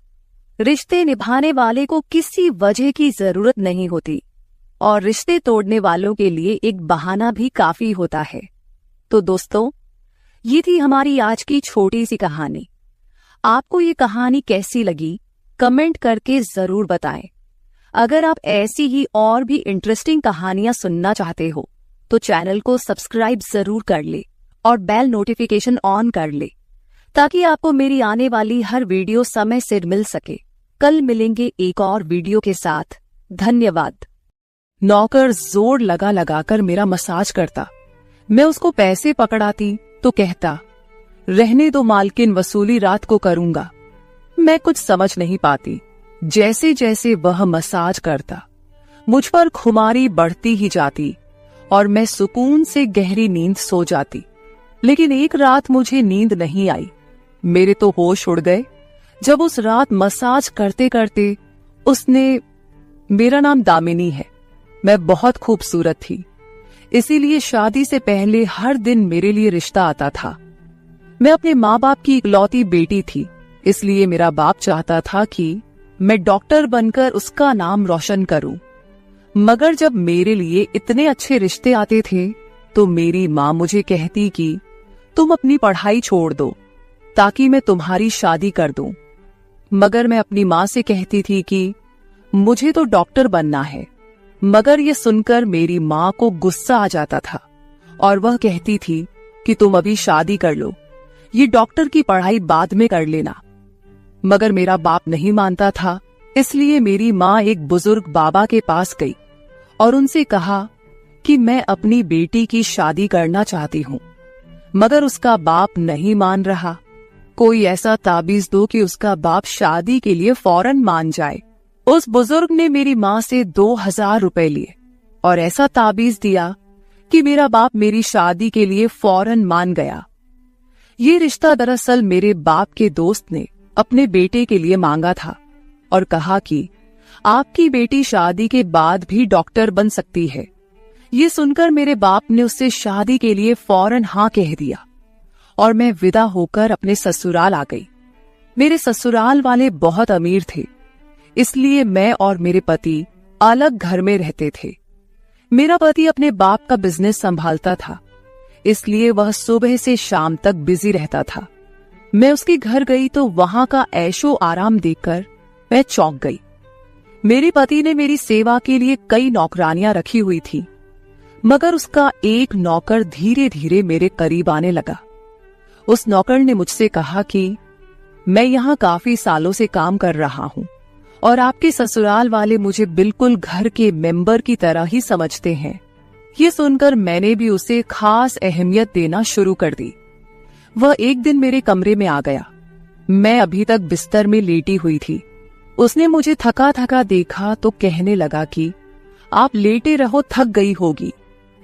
Speaker 2: रिश्ते निभाने वाले को किसी वजह की जरूरत नहीं होती और रिश्ते तोड़ने वालों के लिए एक बहाना भी काफी होता है। तो दोस्तों, ये थी हमारी आज की छोटी सी कहानी। आपको ये कहानी कैसी लगी कमेंट करके जरूर बताएं। अगर आप ऐसी ही और भी इंटरेस्टिंग कहानियां सुनना चाहते हो तो चैनल को सब्सक्राइब जरूर कर ले और बेल नोटिफिकेशन ऑन कर ले ताकि आपको मेरी आने वाली हर वीडियो समय से मिल सके। कल मिलेंगे एक और वीडियो के साथ। धन्यवाद।
Speaker 3: नौकर जोर लगा लगाकर मेरा मसाज करता। मैं उसको पैसे पकड़ाती तो कहता, रहने दो मालकिन, वसूली रात को करूंगा। मैं कुछ समझ नहीं पाती। जैसे जैसे वह मसाज करता मुझ पर खुमारी बढ़ती ही जाती और मैं सुकून से गहरी नींद सो जाती। लेकिन एक रात मुझे नींद नहीं आई। मेरे तो होश उड़ गए जब उस रात मसाज करते करते उसने, मेरा नाम दामिनी है, मैं बहुत खूबसूरत थी, इसीलिए शादी से पहले हर दिन मेरे लिए रिश्ता आता था। मैं अपने माँ बाप की इकलौती बेटी थी, इसलिए मेरा बाप चाहता था कि मैं डॉक्टर बनकर उसका नाम रोशन करूं। मगर जब मेरे लिए इतने अच्छे रिश्ते आते थे तो मेरी माँ मुझे कहती कि तुम अपनी पढ़ाई छोड़ दो ताकि मैं तुम्हारी शादी कर दूं। मगर मैं अपनी माँ से कहती थी कि मुझे तो डॉक्टर बनना है। मगर ये सुनकर मेरी माँ को गुस्सा आ जाता था और वह कहती थी कि तुम अभी शादी कर लो, ये डॉक्टर की पढ़ाई बाद में कर लेना। मगर मेरा बाप नहीं मानता था, इसलिए मेरी माँ एक बुजुर्ग बाबा के पास गई और उनसे कहा कि मैं अपनी बेटी की शादी करना चाहती हूँ। मगर उसका बाप नहीं मान रहा। कोई ऐसा ताबीज दो कि उसका बाप शादी के लिए फौरन मान जाए। उस बुजुर्ग ने मेरी माँ से 2000 रुपए लिए और ऐसा ताबीज दिया कि मेरा बाप मेरी शादी के लिए फौरन मान गया। ये रिश्ता दरअसल मेरे बाप के दोस्त ने अपने बेटे के लिए मांगा था और कहा कि आपकी बेटी शादी के बाद भी डॉक्टर बन सकती है। ये सुनकर मेरे बाप ने उससे शादी के लिए फौरन हाँ कह दिया और मैं विदा होकर अपने ससुराल आ गई। मेरे ससुराल वाले बहुत अमीर थे, इसलिए मैं और मेरे पति अलग घर में रहते थे। मेरा पति अपने बाप का बिजनेस संभालता था, इसलिए वह सुबह से शाम तक बिजी रहता था। मैं उसके घर गई तो वहां का ऐशो आराम देखकर मैं चौंक गई। मेरे पति ने मेरी सेवा के लिए कई नौकरानियां रखी हुई थी, मगर उसका एक नौकर धीरे धीरे मेरे करीब आने लगा। उस नौकर ने मुझसे कहा कि मैं यहाँ काफी सालों से काम कर रहा हूँ और आपके ससुराल वाले मुझे बिल्कुल घर के मेंबर की तरह ही समझते हैं। ये सुनकर मैंने भी उसे खास अहमियत देना शुरू कर दी। वह एक दिन मेरे कमरे में आ गया। मैं अभी तक बिस्तर में लेटी हुई थी। उसने मुझे थका थका देखा तो कहने लगा कि आप लेटे रहो, थक गई होगी।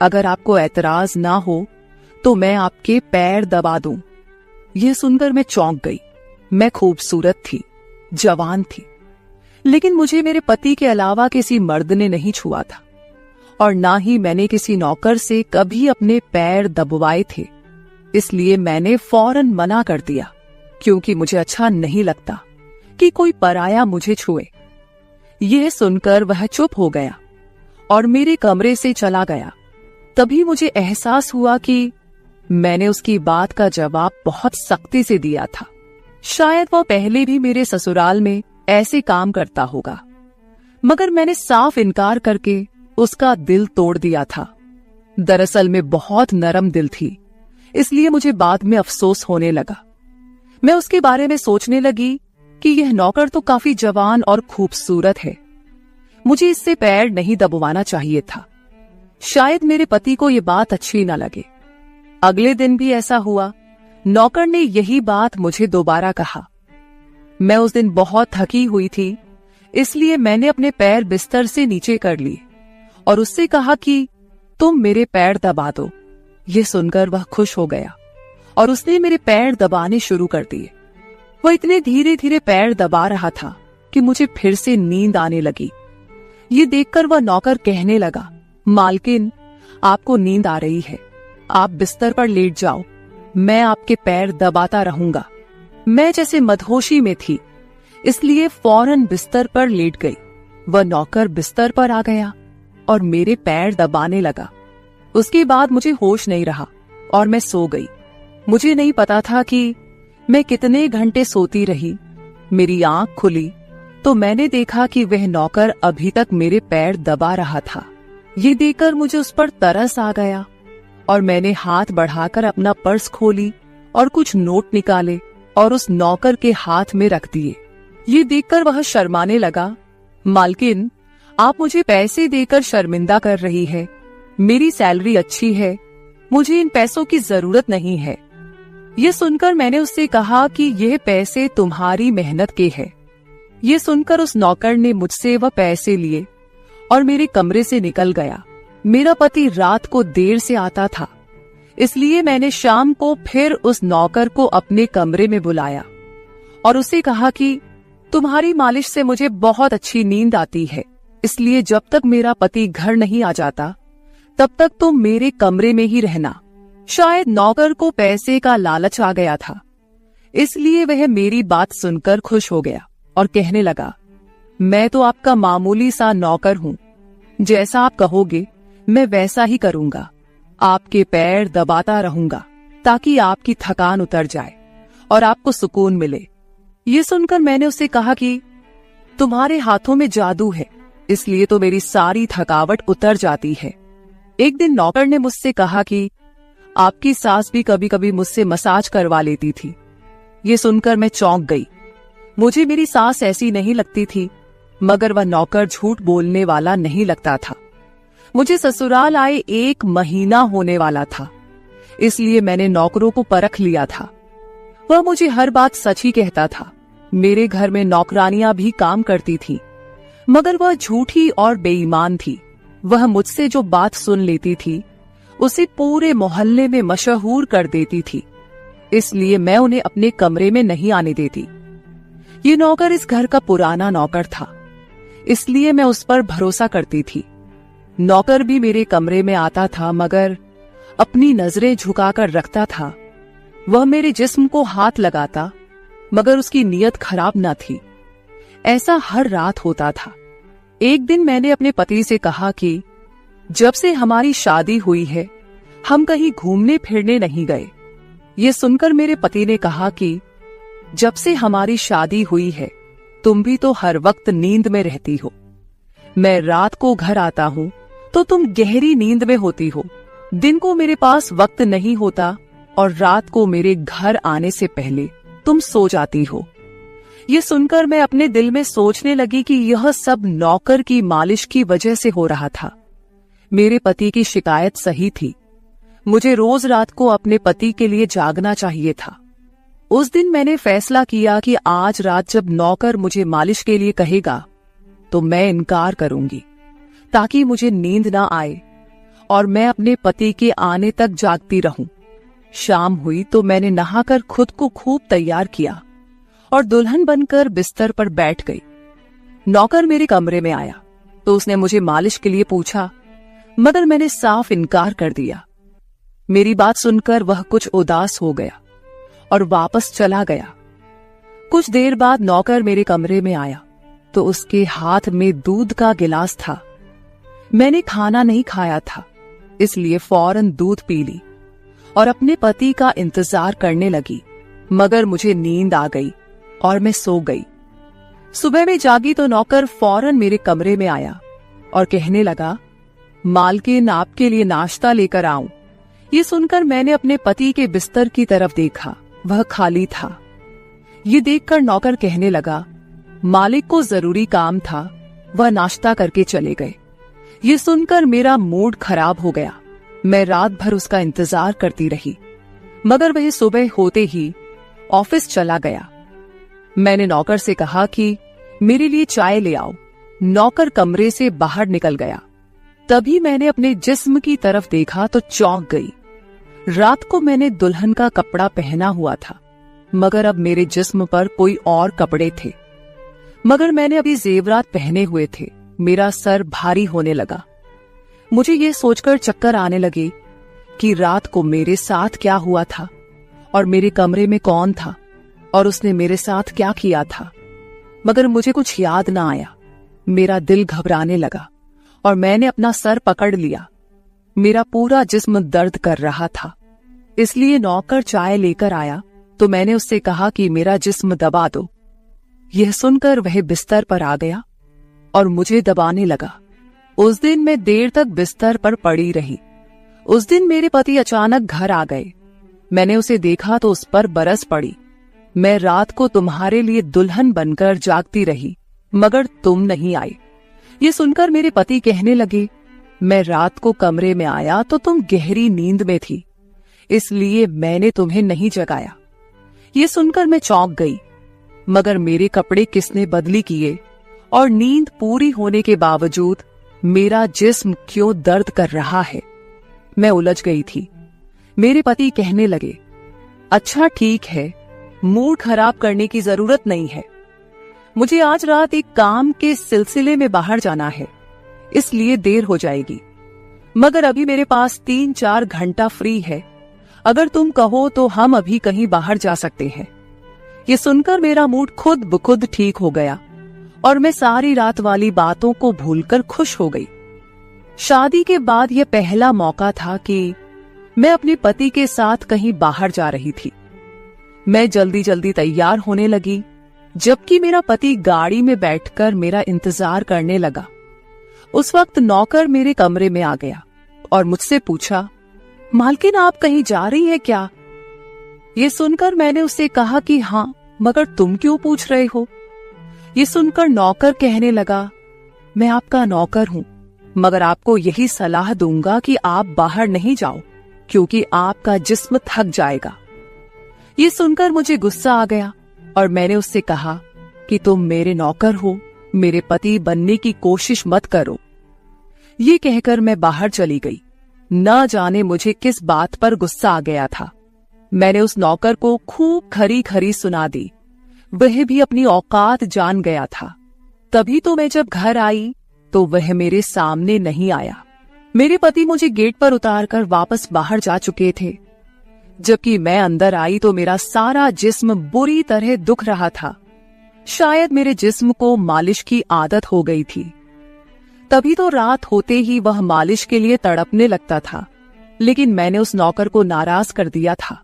Speaker 3: अगर आपको ऐतराज ना हो तो मैं आपके पैर दबा दूं। यह सुनकर मैं चौंक गई। मैं खूबसूरत थी, जवान थी, लेकिन मुझे मेरे पति के अलावा किसी मर्द ने नहीं छुआ था और ना ही मैंने किसी नौकर से कभी अपने पैर दबवाए थे। इसलिए मैंने फौरन मना कर दिया, क्योंकि मुझे अच्छा नहीं लगता कि कोई पराया मुझे छुए। यह सुनकर वह चुप हो गया और मेरे कमरे से चला गया। तभी मुझे एहसास हुआ कि मैंने उसकी बात का जवाब बहुत सख्ती से दिया था। शायद वह पहले भी मेरे ससुराल में ऐसे काम करता होगा, मगर मैंने साफ इनकार करके उसका दिल तोड़ दिया था। दरअसल मैं बहुत नरम दिल थी, इसलिए मुझे बाद में अफसोस होने लगा। मैं उसके बारे में सोचने लगी कि यह नौकर तो काफी जवान और खूबसूरत है, मुझे इससे पैर नहीं दबवाना चाहिए था। शायद मेरे पति को यह बात अच्छी न लगे। अगले दिन भी ऐसा हुआ। नौकर ने यही बात मुझे दोबारा कहा। मैं उस दिन बहुत थकी हुई थी, इसलिए मैंने अपने पैर बिस्तर से नीचे कर लिए और उससे कहा कि तुम मेरे पैर दबा दो। यह सुनकर वह खुश हो गया और उसने मेरे पैर दबाने शुरू कर दिए। वह इतने धीरे धीरे पैर दबा रहा था कि मुझे फिर से नींद आने लगी। ये देखकर वह नौकर कहने लगा, मालकिन, आपको नींद आ रही है, आप बिस्तर पर लेट जाओ। मैं आपके पैर दबाता रहूंगा। मैं जैसे मदहोशी में थी, इसलिए फौरन बिस्तर पर लेट गई। वह नौकर बिस्तर पर आ गया और मेरे पैर दबाने लगा। उसके बाद मुझे होश नहीं रहा और मैं सो गई। मुझे नहीं पता था कि मैं कितने घंटे सोती रही। मेरी आंख खुली तो मैंने देखा कि वह नौकर अभी तक मेरे पैर दबा रहा था। ये देखकर मुझे उस पर तरस आ गया और मैंने हाथ बढ़ाकर अपना पर्स खोली और कुछ नोट निकाले और उस नौकर के हाथ में रख दिए। ये देखकर वह शर्माने लगा। मालकिन, आप मुझे पैसे देकर शर्मिंदा कर रही है। मेरी सैलरी अच्छी है, मुझे इन पैसों की जरूरत नहीं है। ये सुनकर मैंने उससे कहा कि यह पैसे तुम्हारी मेहनत के हैं। ये सुनकर उस नौकर ने मुझसे वह पैसे लिए और मेरे कमरे से निकल गया। मेरा पति रात को देर से आता था, इसलिए मैंने शाम को फिर उस नौकर को अपने कमरे में बुलाया और उसे कहा कि तुम्हारी मालिश से मुझे बहुत अच्छी नींद आती है, इसलिए जब तक मेरा पति घर नहीं आ जाता तब तक तुम मेरे कमरे में ही रहना। शायद नौकर को पैसे का लालच आ गया था, इसलिए वह मेरी बात सुनकर खुश हो गया और कहने लगा, मैं तो आपका मामूली सा नौकर हूँ, जैसा आप कहोगे मैं वैसा ही करूंगा। आपके पैर दबाता रहूंगा ताकि आपकी थकान उतर जाए और आपको सुकून मिले। ये सुनकर मैंने उससे कहा कि तुम्हारे हाथों में जादू है, इसलिए तो मेरी सारी थकावट उतर जाती है। एक दिन नौकर ने मुझसे कहा कि आपकी सास भी कभी कभी मुझसे मसाज करवा लेती थी। ये सुनकर मैं चौंक गई। मुझे मेरी सास ऐसी नहीं लगती थी, मगर वह नौकर झूठ बोलने वाला नहीं लगता था। मुझे ससुराल आए 1 महीना होने वाला था, इसलिए मैंने नौकरों को परख लिया था। वह मुझे हर बात सच ही कहता था। मेरे घर में नौकरानियां भी काम करती थी, मगर वह झूठी और बेईमान थी। वह मुझसे जो बात सुन लेती थी उसे पूरे मोहल्ले में मशहूर कर देती थी, इसलिए मैं उन्हें अपने कमरे में नहीं आने देती। ये नौकर इस घर का पुराना नौकर था, इसलिए मैं उस पर भरोसा करती थी। नौकर भी मेरे कमरे में आता था, मगर अपनी नजरें झुकाकर रखता था। वह मेरे जिस्म को हाथ लगाता, मगर उसकी नीयत खराब न थी। ऐसा हर रात होता था। एक दिन मैंने अपने पति से कहा कि जब से हमारी शादी हुई है हम कहीं घूमने फिरने नहीं गए। ये सुनकर मेरे पति ने कहा कि जब से हमारी शादी हुई है तुम भी तो हर वक्त नींद में रहती हो। मैं रात को घर आता हूँ तो तुम गहरी नींद में होती हो। दिन को मेरे पास वक्त नहीं होता और रात को मेरे घर आने से पहले तुम सो जाती हो। ये सुनकर मैं अपने दिल में सोचने लगी कि यह सब नौकर की मालिश की वजह से हो रहा था। मेरे पति की शिकायत सही थी। मुझे रोज रात को अपने पति के लिए जागना चाहिए था। उस दिन मैंने फैसला किया कि आज रात जब नौकर मुझे मालिश के लिए कहेगा तो मैं इनकार करूंगी, ताकि मुझे नींद ना आए और मैं अपने पति के आने तक जागती रहूं। शाम हुई तो मैंने नहाकर खुद को खूब तैयार किया और दुल्हन बनकर बिस्तर पर बैठ गई। नौकर मेरे कमरे में आया तो उसने मुझे मालिश के लिए पूछा, मगर मैंने साफ इनकार कर दिया। मेरी बात सुनकर वह कुछ उदास हो गया और वापस चला गया। कुछ देर बाद नौकर मेरे कमरे में आया तो उसके हाथ में दूध का गिलास था। मैंने खाना नहीं खाया था, इसलिए फौरन दूध पी ली और अपने पति का इंतजार करने लगी, मगर मुझे नींद आ गई और मैं सो गई। सुबह में जागी तो नौकर फौरन मेरे कमरे में आया और कहने लगा, मालकिन आपके लिए नाश्ता लेकर आऊं। ये सुनकर मैंने अपने पति के बिस्तर की तरफ देखा, वह खाली था। ये देखकर नौकर कहने लगा, मालिक को जरूरी काम था, वह नाश्ता करके चले गए। ये सुनकर मेरा मूड खराब हो गया। मैं रात भर उसका इंतजार करती रही, मगर वह सुबह होते ही ऑफिस चला गया। मैंने नौकर से कहा कि मेरे लिए चाय ले आओ। नौकर कमरे से बाहर निकल गया। तभी मैंने अपने जिस्म की तरफ देखा तो चौंक गई। रात को मैंने दुल्हन का कपड़ा पहना हुआ था, मगर अब मेरे जिस्म पर कोई और कपड़े थे। मगर मैंने अभी जेवरात पहने हुए थे। मेरा सर भारी होने लगा। मुझे ये सोचकर चक्कर आने लगे कि रात को मेरे साथ क्या हुआ था। और मेरे कमरे में कौन था और उसने मेरे साथ क्या किया था, मगर मुझे कुछ याद ना आया। मेरा दिल घबराने लगा और मैंने अपना सर पकड़ लिया। मेरा पूरा जिस्म दर्द कर रहा था, इसलिए नौकर चाय लेकर आया तो मैंने उससे कहा कि मेरा जिस्म दबा दो। यह सुनकर वह बिस्तर पर आ गया और मुझे दबाने लगा। उस दिन मैं देर तक बिस्तर पर पड़ी रही। उस दिन मेरे पति अचानक घर आ गए। मैंने उसे देखा तो उस पर बरस पड़ी। मैं रात को तुम्हारे लिए दुल्हन बनकर जागती रही, मगर तुम नहीं आए। ये सुनकर मेरे पति कहने लगे, मैं रात को कमरे में आया तो तुम गहरी नींद में थी, इसलिए मैंने तुम्हें नहीं जगाया। ये सुनकर मैं चौंक गई, मगर मेरे कपड़े किसने बदली किए और नींद पूरी होने के बावजूद मेरा जिस्म क्यों दर्द कर रहा है। मैं उलझ गई थी। मेरे पति कहने लगे, अच्छा ठीक है, मूड खराब करने की जरूरत नहीं है। मुझे आज रात एक काम के सिलसिले में बाहर जाना है, इसलिए देर हो जाएगी, मगर अभी मेरे पास 3-4 घंटा फ्री है। अगर तुम कहो तो हम अभी कहीं बाहर जा सकते हैं। ये सुनकर मेरा मूड खुद ब खुद ठीक हो गया और मैं सारी रात वाली बातों को भूलकर खुश हो गई। शादी के बाद यह पहला मौका था कि मैं अपने पति के साथ कहीं बाहर जा रही थी। मैं जल्दी जल्दी तैयार होने लगी, जबकि मेरा पति गाड़ी में बैठकर मेरा इंतजार करने लगा। उस वक्त नौकर मेरे कमरे में आ गया और मुझसे पूछा, मालकिन आप कहीं जा रही हैं क्या? ये सुनकर मैंने उससे कहा कि हाँ, मगर तुम क्यों पूछ रहे हो? ये सुनकर नौकर कहने लगा, मैं आपका नौकर हूं, मगर आपको यही सलाह दूंगा कि आप बाहर नहीं जाओ, क्योंकि आपका जिस्म थक जाएगा। ये सुनकर मुझे गुस्सा आ गया और मैंने उससे कहा कि तुम मेरे नौकर हो, मेरे पति बनने की कोशिश मत करो। ये कहकर मैं बाहर चली गई। न जाने मुझे किस बात पर गुस्सा आ गया था। मैंने उस नौकर को खूब खरी खरी सुना दी। वह भी अपनी औकात जान गया था। तभी तो मैं जब घर आई तो वह मेरे सामने नहीं आया। मेरे पति मुझे गेट पर उतारकर वापस बाहर जा चुके थे। जबकि मैं अंदर आई तो मेरा सारा जिस्म बुरी तरह दुख रहा था। शायद मेरे जिस्म को मालिश की आदत हो गई थी। तभी तो रात होते ही वह मालिश के लिए तड़पने लगता था, लेकिन मैंने उस नौकर को नाराज कर दिया था,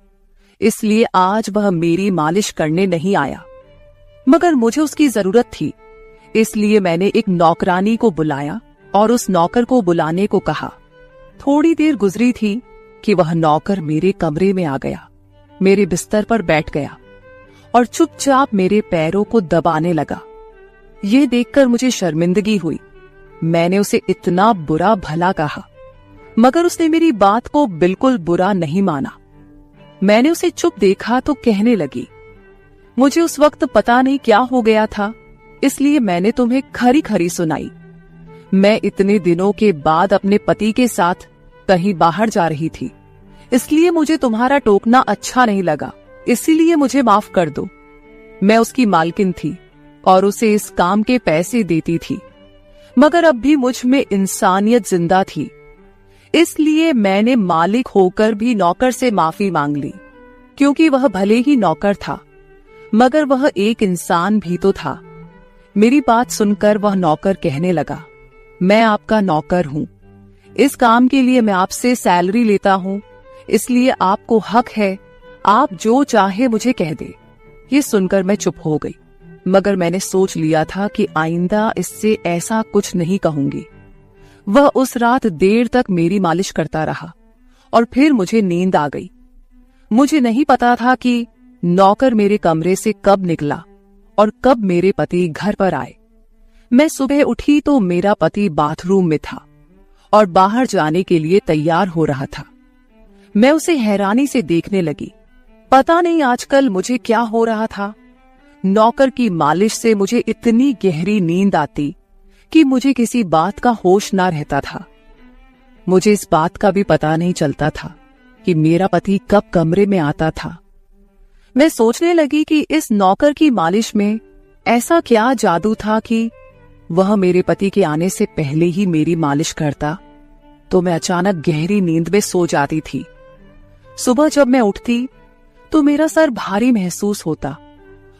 Speaker 3: इसलिए आज वह मेरी मालिश करने नहीं आया। मगर मुझे उसकी जरूरत थी, इसलिए मैंने एक नौकरानी को बुलाया और उस नौकर को बुलाने को कहा। थोड़ी देर गुजरी थी कि वह नौकर मेरे कमरे में आ गया, मेरे बिस्तर पर बैठ गया और चुपचाप मेरे पैरों को दबाने लगा। ये देखकर मुझे शर्मिंदगी हुई। मैंने उसे इतना बुरा भला कहा, मगर उसने मेरी बात को बिल्कुल बुरा नहीं माना। मैंने उसे चुप देखा तो कहने लगी, मुझे उस वक्त पता नहीं क्या हो गया था, इसलिए मैंने तुम्हें खरी खरी सुनाई। मैं इतने दिनों के बाद अपने पति के साथ कहीं बाहर जा रही थी, इसलिए मुझे तुम्हारा टोकना अच्छा नहीं लगा, इसीलिए मुझे माफ कर दो। मैं उसकी मालकिन थी और उसे इस काम के पैसे देती थी, मगर अब भी मुझ में इंसानियत जिंदा थी, इसलिए मैंने मालिक होकर भी नौकर से माफी मांग ली, क्योंकि वह भले ही नौकर था, मगर वह एक इंसान भी तो था। मेरी बात सुनकर वह नौकर कहने लगा, मैं आपका नौकर हूं, इस काम के लिए मैं आपसे सैलरी लेता हूं, इसलिए आपको हक है, आप जो चाहे मुझे कह दे। ये सुनकर मैं चुप हो गई, मगर मैंने सोच लिया था कि आइंदा इससे ऐसा कुछ नहीं कहूंगी। वह उस रात देर तक मेरी मालिश करता रहा और फिर मुझे नींद आ गई। मुझे नहीं पता था कि नौकर मेरे कमरे से कब निकला और कब मेरे पति घर पर आए। मैं सुबह उठी तो मेरा पति बाथरूम में था और बाहर जाने के लिए तैयार हो रहा था। मैं उसे हैरानी से देखने लगी। पता नहीं आजकल मुझे क्या हो रहा था। नौकर की मालिश से मुझे इतनी गहरी नींद आती कि मुझे किसी बात का होश ना रहता था। मुझे इस बात का भी पता नहीं चलता था कि मेरा पति कब कमरे में आता था। मैं सोचने लगी कि इस नौकर की मालिश में ऐसा क्या जादू था कि वह मेरे पति के आने से पहले ही मेरी मालिश करता, तो मैं अचानक गहरी नींद में सो जाती थी। सुबह जब मैं उठती तो मेरा सर भारी महसूस होता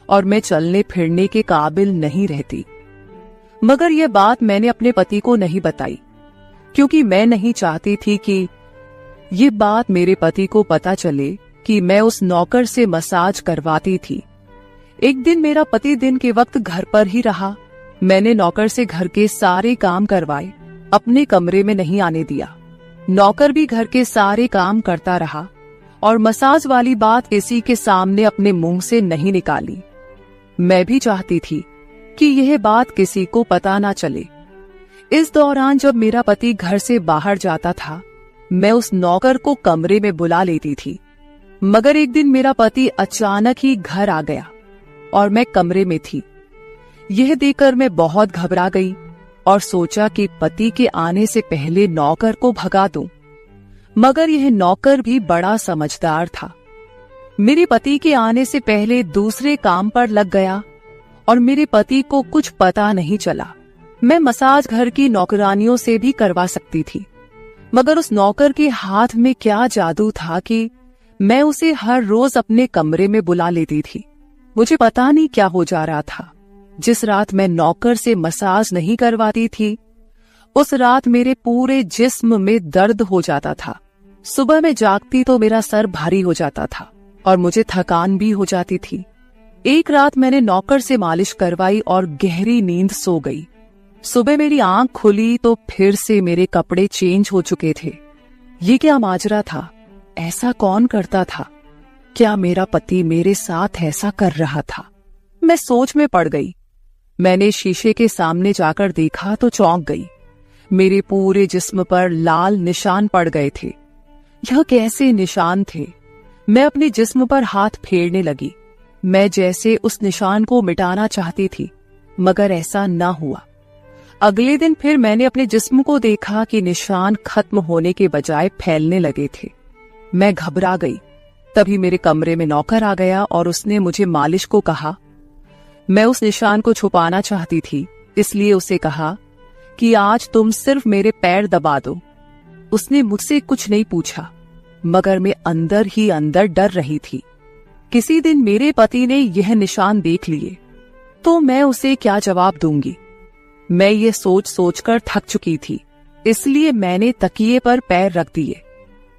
Speaker 3: और मैं चलने फिरने के काबिल नहीं रहती। मगर यह बात मैंने अपने पति को नहीं बताई, क्योंकि मैं नहीं चाहती थी कि ये बात मेरे पति को पता चले कि मैं उस नौकर से मसाज करवाती थी। एक दिन मेरा पति दिन के वक्त घर पर ही रहा। मैंने नौकर से घर के सारे काम करवाए, अपने कमरे में नहीं आने दिया। नौकर भी घर के सारे काम करता रहा और मसाज वाली बात किसी के सामने अपने मुंह से नहीं निकाली। मैं भी चाहती थी कि यह बात किसी को पता ना चले। इस दौरान जब मेरा पति घर से बाहर जाता था, मैं उस नौकर को कमरे में बुला लेती थी। मगर एक दिन मेरा पति अचानक ही घर आ गया और मैं कमरे में थी। यह देखकर मैं बहुत घबरा गई और सोचा कि पति के आने से पहले नौकर को भगा दूं। मगर यह नौकर भी बड़ा समझदार था। मेरे पति के आने से पहले दूसरे काम पर लग गया और मेरे पति को कुछ पता नहीं चला। मैं मसाज घर की नौकरानियों से भी करवा सकती थी, मगर उस नौकर के हाथ में क्या जादू था कि मैं उसे हर रोज अपने कमरे में बुला लेती थी। मुझे पता नहीं क्या हो जा रहा था। जिस रात मैं नौकर से मसाज नहीं करवाती थी, उस रात मेरे पूरे जिस्म में दर्द हो जाता था। सुबह में जागती तो मेरा सर भारी हो जाता था और मुझे थकान भी हो जाती थी। एक रात मैंने नौकर से मालिश करवाई और गहरी नींद सो गई। सुबह मेरी आंख खुली तो फिर से मेरे कपड़े चेंज हो चुके थे। ये क्या माजरा था? ऐसा कौन करता था? क्या मेरा पति मेरे साथ ऐसा कर रहा था? मैं सोच में पड़ गई। मैंने शीशे के सामने जाकर देखा तो चौंक गई। मेरे पूरे जिस्म पर लाल निशान पड़ गए थे। यह कैसे निशान थे? मैं अपने जिस्म पर हाथ फेरने लगी। मैं जैसे उस निशान को मिटाना चाहती थी, मगर ऐसा न हुआ। अगले दिन फिर मैंने अपने जिस्म को देखा कि निशान खत्म होने के बजाय फैलने लगे थे। मैं घबरा गई। तभी मेरे कमरे में नौकर आ गया और उसने मुझे मालिश को कहा। मैं उस निशान को छुपाना चाहती थी, इसलिए उसे कहा कि आज तुम सिर्फ मेरे पैर दबा दो। उसने मुझसे कुछ नहीं पूछा, मगर मैं अंदर ही अंदर डर रही थी। किसी दिन मेरे पति ने यह निशान देख लिए तो मैं उसे क्या जवाब दूंगी। मैं ये सोच सोचकर थक चुकी थी, इसलिए मैंने तकिए पर पैर रख दिए।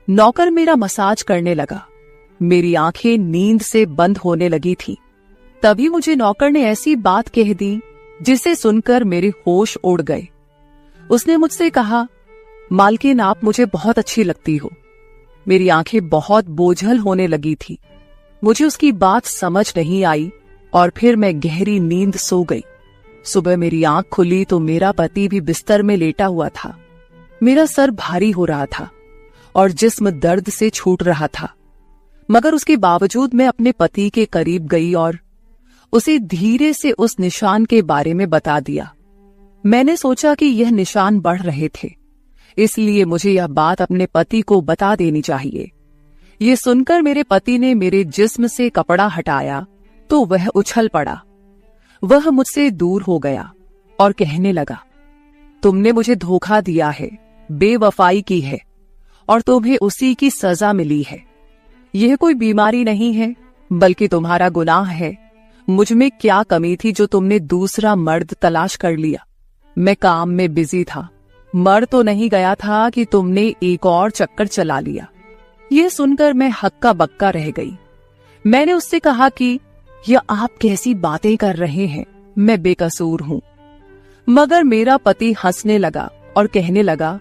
Speaker 3: नौकर मेरा मसाज करने लगा। मेरी आंखें नींद से बंद होने लगी थी। तभी मुझे नौकर ने ऐसी बात कह दी जिसे सुनकर मेरे होश उड़ गए। उसने मुझसे कहा, मालकिन आप मुझे बहुत अच्छी लगती हो। मेरी आंखें बहुत बोझल होने लगी थी। मुझे उसकी बात समझ नहीं आई और फिर मैं गहरी नींद सो गई। सुबह मेरी आंख खुली तो मेरा पति भी बिस्तर में लेटा हुआ था। मेरा सर भारी हो रहा था और जिस्म दर्द से छूट रहा था, मगर उसके बावजूद मैं अपने पति के करीब गई और उसे धीरे से उस निशान के बारे में बता दिया। मैंने सोचा कि यह निशान बढ़ रहे थे, इसलिए मुझे यह बात अपने पति को बता देनी चाहिए। ये सुनकर मेरे पति ने मेरे जिस्म से कपड़ा हटाया तो वह उछल पड़ा। वह मुझसे दूर हो गया और कहने लगा, तुमने मुझे धोखा दिया है, बेवफाई की है और तुम्हें उसी की सजा मिली है। यह कोई बीमारी नहीं है, बल्कि तुम्हारा गुनाह है। मुझ में क्या कमी थी जो तुमने दूसरा मर्द तलाश कर लिया? मैं काम में बिजी था, मर तो नहीं गया था कि तुमने एक और चक्कर चला लिया। यह सुनकर मैं हक्का बक्का रह गई। मैंने उससे कहा कि यह आप कैसी बातें कर रहे हैं, मैं बेकसूर हूं। मगर मेरा पति हंसने लगा और कहने लगा,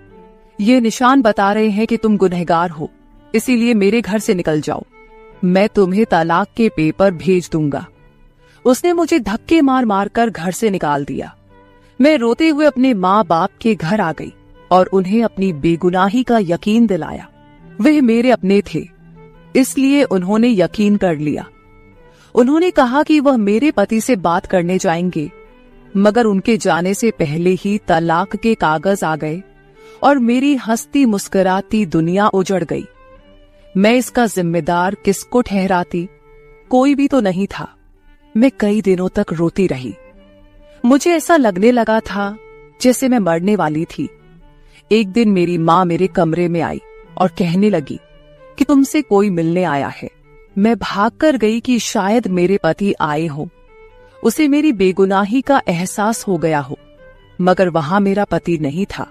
Speaker 3: ये निशान बता रहे हैं कि तुम गुनहगार हो, इसीलिए मेरे घर से निकल जाओ। मैं तुम्हें तलाक के पेपर भेज दूंगा। उसने मुझे धक्के मार मार कर घर से निकाल दिया। मैं रोते हुए अपने माँ बाप के घर आ गई और उन्हें अपनी बेगुनाही का यकीन दिलाया। वे मेरे अपने थे, इसलिए उन्होंने यकीन कर लिया। उन्होंने कहा कि वह मेरे पति से बात करने जाएंगे, मगर उनके जाने से पहले ही तलाक के कागज आ गए और मेरी हंसती मुस्कुराती दुनिया उजड़ गई। मैं इसका जिम्मेदार किसको ठहराती? कोई भी तो नहीं था। मैं कई दिनों तक रोती रही। मुझे ऐसा लगने लगा था जैसे मैं मरने वाली थी। एक दिन मेरी माँ मेरे कमरे में आई और कहने लगी कि तुमसे कोई मिलने आया है। मैं भागकर गई कि शायद मेरे पति आए हों, उसे मेरी बेगुनाही का एहसास हो गया हो। मगर वहां मेरा पति नहीं था,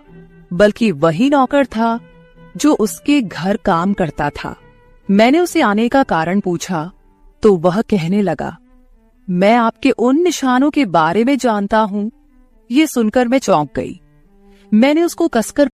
Speaker 3: बल्कि वही नौकर था जो उसके घर काम करता था। मैंने उसे आने का कारण पूछा तो वह कहने लगा, मैं आपके उन निशानों के बारे में जानता हूं। ये सुनकर मैं चौंक गई। मैंने उसको कसकर